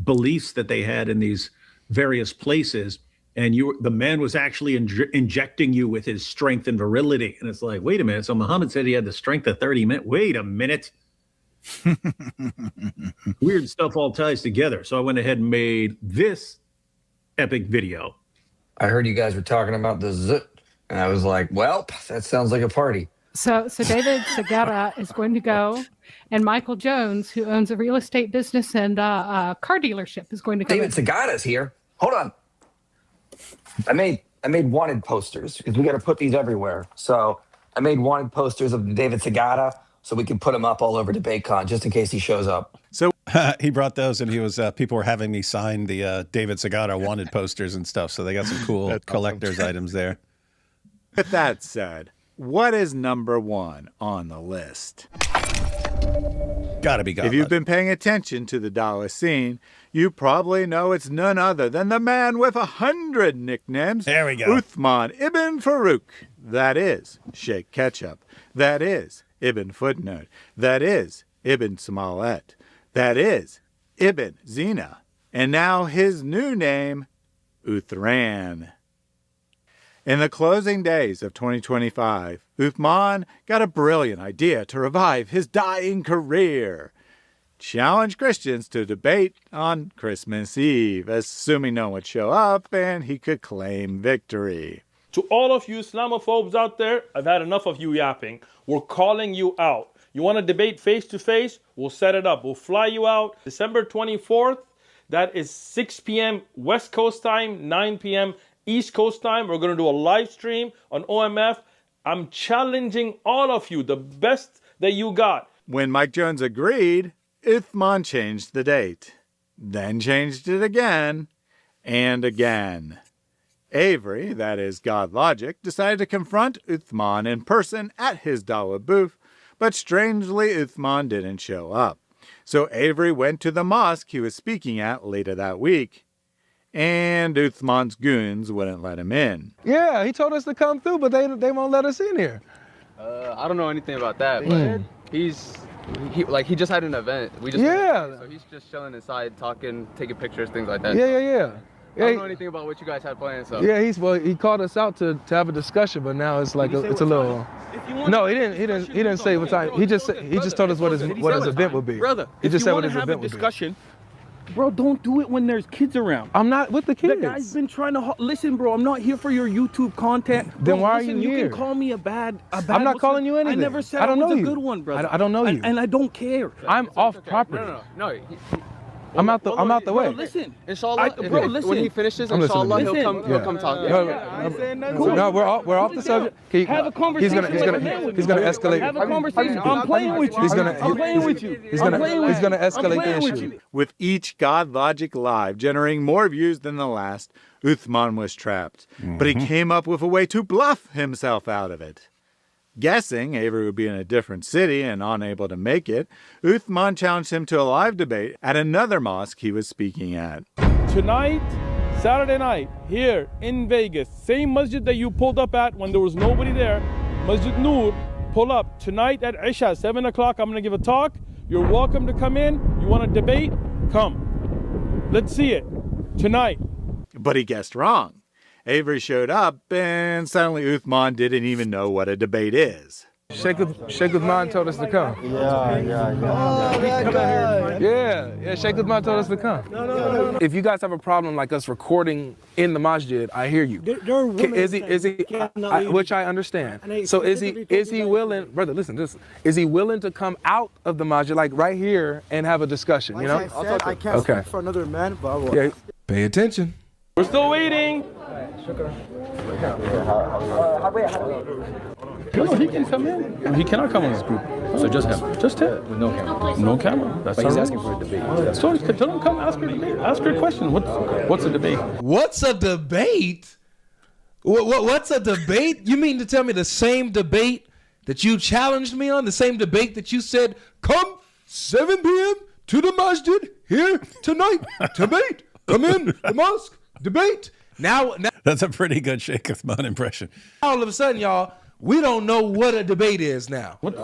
beliefs that they had in these various places, and the man was actually injecting you with his strength and virility. And it's like, wait a minute. So Muhammad said he had the strength of 30 men. Wait a minute. Weird stuff all ties together. So I went ahead and made this epic video. I heard you guys were talking about the Zoot, and I was like, well, that sounds like a party. So David Segura is going to go, and Michael Jones, who owns a real estate business and a car dealership, is going to come. David Segura's here. Hold on. I made wanted posters because we got to put these everywhere. So I made wanted posters of David Segura so we can put them up all over DebateCon just in case he shows up. So he brought those, and he was people were having me sign the David Segura wanted posters and stuff. So they got some cool collector's items there. With that said, what is number one on the list? Gotta be God. If you've been paying attention to the Dawah scene, you probably know it's none other than the man with 100 nicknames. There we go. Uthman ibn Farouk. That is Sheikh Ketchup. That is Ibn Footnote. That is Ibn Smollett. That is Ibn Zina. And now his new name, Uthran. In the closing days of 2025, Uthman got a brilliant idea to revive his dying career. Challenge Christians to debate on Christmas Eve, assuming no one would show up and he could claim victory. To all of you Islamophobes out there, I've had enough of you yapping. We're calling you out. You want to debate face-to-face? We'll set it up. We'll fly you out December 24th. That is 6 p.m. West Coast time, 9 p.m. East Coast time. We're going to do a live stream on OMF. I'm challenging all of you, the best that you got. When Mike Jones agreed, Uthman changed the date, then changed it again and again. Avery, that is God Logic, decided to confront Uthman in person at his Dawah booth, but strangely Uthman didn't show up. So Avery went to the mosque he was speaking at later that week, and Uthman's goons wouldn't let him in. Yeah, he told us to come through, but they won't let us in here. I don't know anything about that, he just had an event. We just so he's just chilling inside, talking, taking pictures, things like that. Yeah. I don't know anything about what you guys had planned. So Yeah, he called us out to have a discussion, but now it's like it's a little. No, he didn't say what time. He just told us what his event would be. Brother, he just if said you what want to his have a event would be. discussion, bro, don't do it when there's kids around. I'm not with the kids. The guy's been trying to listen, bro. I'm not here for your YouTube content. Then Bro, why listen, are you here? You can call me a bad. I'm not Muslim. calling you anything. I never said I don't was know a you. good one, brother. I don't know you. And I don't care. I'm off property. No. I'm out the way. Bro, listen. Inshallah, listen. when he finishes, I'm listening. inshallah, he'll come talk. No, we're off the subject. Have a conversation. He's gonna escalate. Have a conversation. I'm playing with you. I'm playing with you. He's gonna escalate the issue. With each God Logic Live generating more views than the last, Uthman was trapped. But he came up with a way to bluff himself out of it. Guessing Avery would be in a different city and unable to make it, Uthman challenged him to a live debate at another mosque he was speaking at. Tonight, Saturday night, here in Vegas, same masjid that you pulled up at when there was nobody there, Masjid Noor, pull up. Tonight at Isha, 7 o'clock, I'm going to give a talk. You're welcome to come in. You want to debate? Come. Let's see it. Tonight. But he guessed wrong. Avery showed up, and suddenly Uthman didn't even know what a debate is. Sheikh Uthman told us to come. Yeah, Sheikh Uthman told us to come. No. If you guys have a problem like us recording in the masjid, I hear you. Is he? Which I understand. So is he willing, brother? Listen, is he willing to come out of the masjid, like right here, and have a discussion? You know? I can't speak for another man, but I will. Yeah. Pay attention. We're still waiting. No, he can come in. He cannot come in this group. So just him. Just him. With no camera. No camera. That's but he's asking for a debate. So tell him come ask her a debate. Ask her a question. What's a debate? What's a debate? What's a debate? You mean to tell me the same debate that you challenged me on? The same debate that you said, come 7 p.m. to the masjid here tonight. Debate. Come in the mosque. Debate. Now that's a pretty good Sheikh Uthman impression. All of a sudden, y'all, we don't know what a debate is now. What's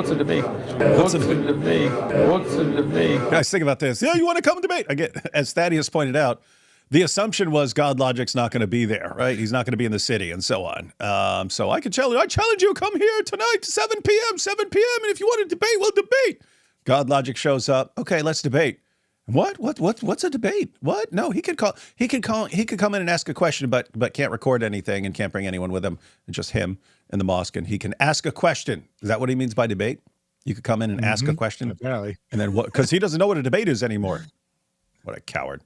a debate? What's a debate? What's a debate? Guys, think about this. Yeah, you want to come and debate? As Thaddeus pointed out, the assumption was God Logic's not going to be there, right? He's not going to be in the city and so on. So I challenge you, come here tonight, 7 p.m., and if you want to debate, we'll debate. God Logic shows up. Okay, let's debate. What's a debate? What? No, he could come in and ask a question, but can't record anything and can't bring anyone with him. It's just him in the mosque, and he can ask a question. Is that what he means by debate? You could come in and ask a question? Apparently. And then what? Because he doesn't know what a debate is anymore. What a coward.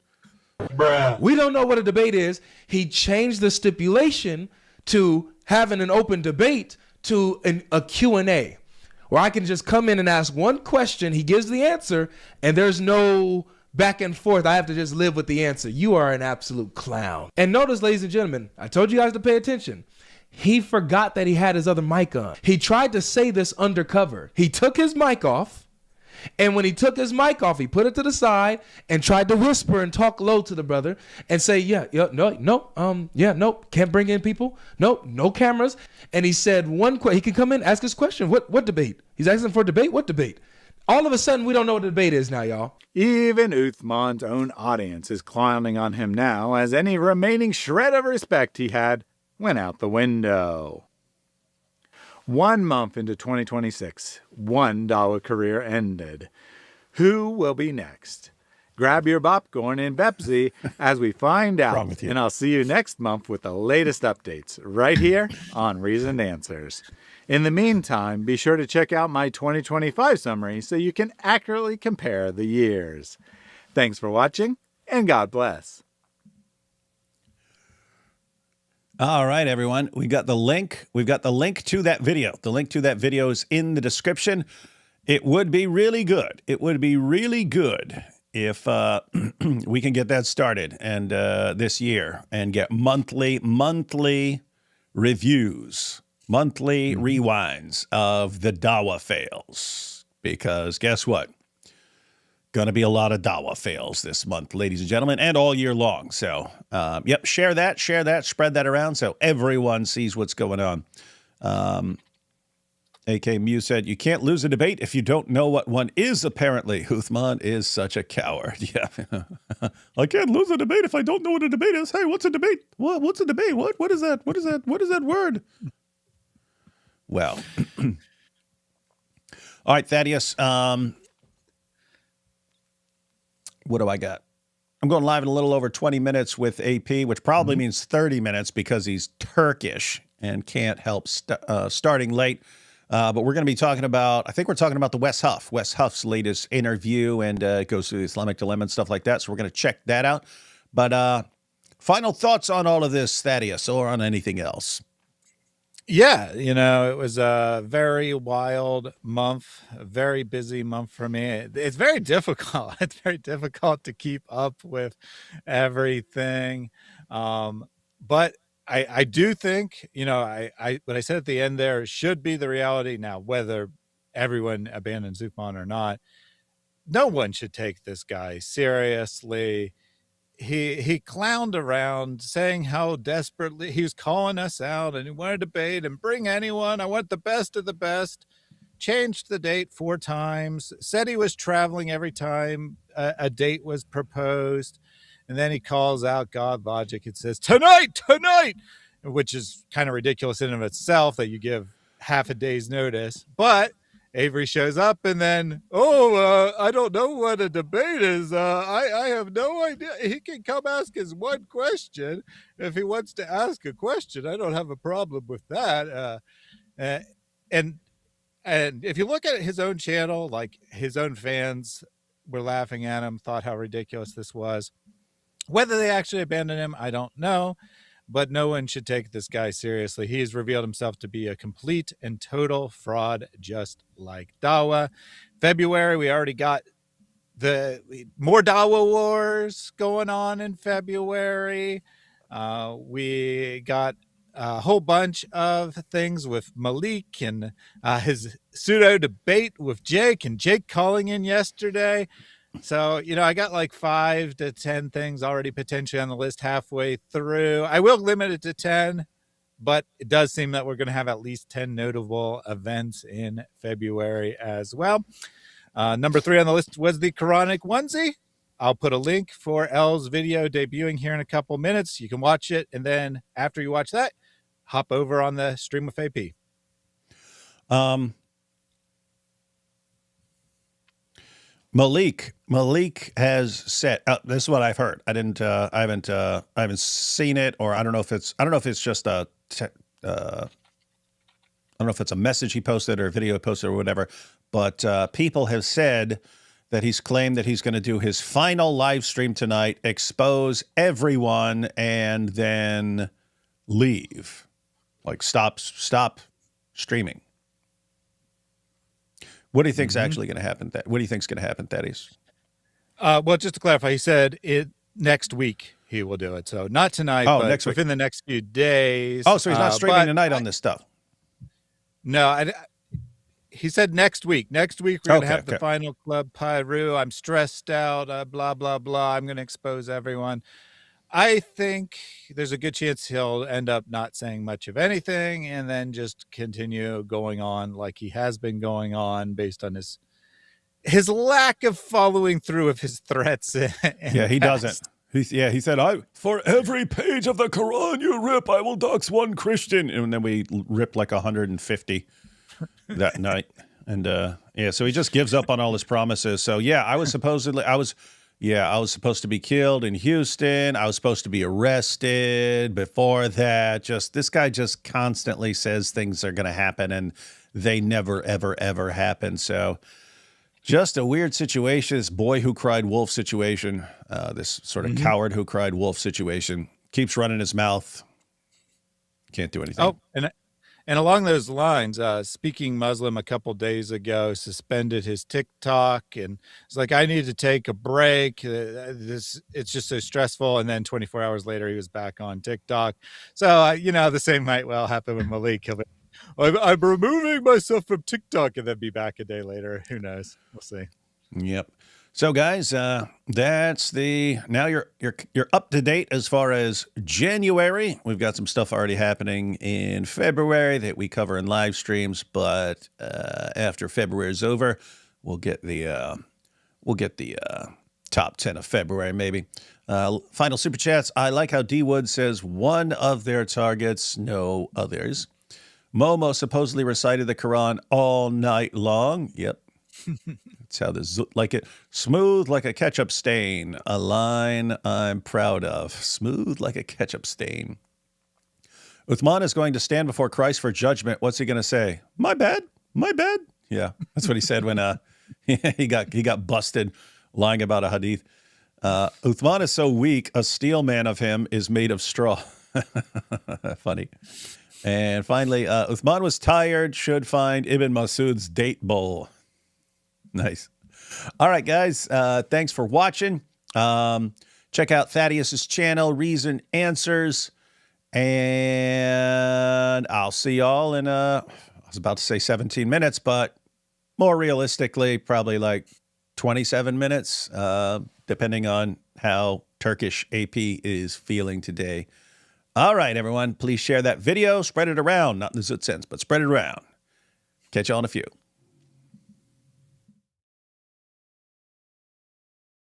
Bruh. We don't know what a debate is. He changed the stipulation to having an open debate to a Q&A, where I can just come in and ask one question, he gives the answer, and there's no back and forth. I have to just live with the answer. You are an absolute clown. And notice, ladies and gentlemen, I told you guys to pay attention. He forgot that he had his other mic on. He tried to say this undercover. He took his mic off, and when he took his mic off, he put it to the side and tried to whisper and talk low to the brother and say, nope, can't bring in people. Nope, no cameras. And he said he can come in, ask his question. What debate? He's asking for a debate? What debate? All of a sudden, we don't know what a debate is now, y'all. Even Uthman's own audience is clowning on him now, as any remaining shred of respect he had went out the window. 1 month into 2026, one Dawah career ended. Who will be next? Grab your popcorn and Pepsi as we find out. And I'll see you next month with the latest updates right here on Reasoned Answers. In the meantime, be sure to check out my 2025 summary so you can accurately compare the years. Thanks for watching, and God bless. All right, everyone. We got the link. We've got the link to that video. The link to that video is in the description. It would be really good. It would be really good if we can get that started and this year and get monthly reviews, monthly rewinds of the Dawah fails. Because guess what? Going to be a lot of Dawah fails this month, ladies and gentlemen, and all year long. So, share that, spread that around so everyone sees what's going on. AK Muse said, you can't lose a debate if you don't know what one is, apparently. Uthman is such a coward. Yeah. I can't lose a debate if I don't know what a debate is. Hey, what's a debate? What's a debate? What is that? What is that? What is that word? Well. All right, Thaddeus. What do I got? I'm going live in a little over 20 minutes with AP, which probably means 30 minutes because he's Turkish and can't help starting late. But we're going to be talking about, I think we're talking about the Wes Huff's latest interview, and it goes through the Islamic dilemma and stuff like that. So we're going to check that out. But final thoughts on all of this, Thaddeus, or on anything else? Yeah, it was a very wild month, a very busy month for me. It's very difficult. It's very difficult to keep up with everything. But I do think, what I said at the end there should be the reality. Now, whether everyone abandons Uthman or not, no one should take this guy seriously. He clowned around saying how desperately he was calling us out and he wanted to debate and bring anyone. I want the best of the best. Changed the date 4 times, said he was traveling every time a date was proposed. And then he calls out God Logic. It says, tonight, which is kind of ridiculous in and of itself that you give half a day's notice. But Avery shows up and then, I don't know what a debate is. I have no idea. He can come ask his one question. If he wants to ask a question, I don't have a problem with that. And if you look at his own channel, like his own fans were laughing at him, thought how ridiculous this was. Whether they actually abandoned him, I don't know. But no one should take this guy seriously. He has revealed himself to be a complete and total fraud, just like Dawah. February, we already got more Dawah wars going on in February. We got a whole bunch of things with Malik and his pseudo debate with Jake, and Jake calling in yesterday. So, I got like 5 to 10 things already potentially on the list halfway through. I will limit it to 10, but it does seem that we're going to have at least 10 notable events in February as well. Number 3 on the list was the Quranic onesie. I'll put a link for L's video debuting here in a couple minutes. You can watch it, and then after you watch that, hop over on the stream with AP. Malik has said, this is what I've heard. I haven't seen it, or I don't know if it's just I don't know if it's a message he posted or a video he posted or whatever, but people have said that he's claimed that he's going to do his final live stream tonight, expose everyone, and then leave, like stop streaming. What do you think's actually going to happen? What do you think's going to happen, Thaddeus? Well, just to clarify, he said next week he will do it. So not tonight, but next week. Within the next few days. Oh, so he's not streaming tonight on this stuff? No, he said next week. Next week we're going to have the final Club Pyru. I'm stressed out, blah, blah, blah. I'm going to expose everyone. I think there's a good chance he'll end up not saying much of anything and then just continue going on like he has been going on based on his lack of following through of his threats. Yeah, he doesn't. He said, for every page of the Quran you rip, I will dox one Christian. And then we ripped like 150 that night. And so he just gives up on all his promises. So yeah, I was supposed to be killed in Houston. I was supposed to be arrested before that. This guy just constantly says things are going to happen, and they never, ever, ever happen. So just a weird situation, this boy who cried wolf situation, this sort of coward who cried wolf situation, keeps running his mouth. Can't do anything. Oh, and along those lines, Speaking Muslim a couple days ago suspended his TikTok, and it's like, I need to take a break. It's just so stressful. And then 24 hours later, he was back on TikTok. So, the same might well happen with Malik. He'll be, I'm removing myself from TikTok and then be back a day later. Who knows? We'll see. Yep. So, guys, that's now you're up to date as far as January. We've got some stuff already happening in February that we cover in live streams, but after February is over, we'll get the top 10 of February maybe. Final super chats. I like how D Wood says one of their targets, no others. Momo supposedly recited the Quran all night long. Yep. That's how this like it. Smooth like a ketchup stain. A line I'm proud of. Smooth like a ketchup stain. Uthman is going to stand before Christ for judgment. What's he going to say? My bad. My bad. Yeah, that's what he said when he got busted lying about a hadith. Uthman is so weak, a steel man of him is made of straw. Funny. And finally, Uthman was tired, should find Ibn Masud's date bowl. Nice. All right, guys. Thanks for watching. Check out Thaddeus's channel, Reason Answers. And I'll see y'all in, I was about to say 17 minutes, but more realistically, probably like 27 minutes, depending on how Turkish AP is feeling today. All right, everyone. Please share that video. Spread it around. Not in the Zoot sense, but spread it around. Catch y'all in a few.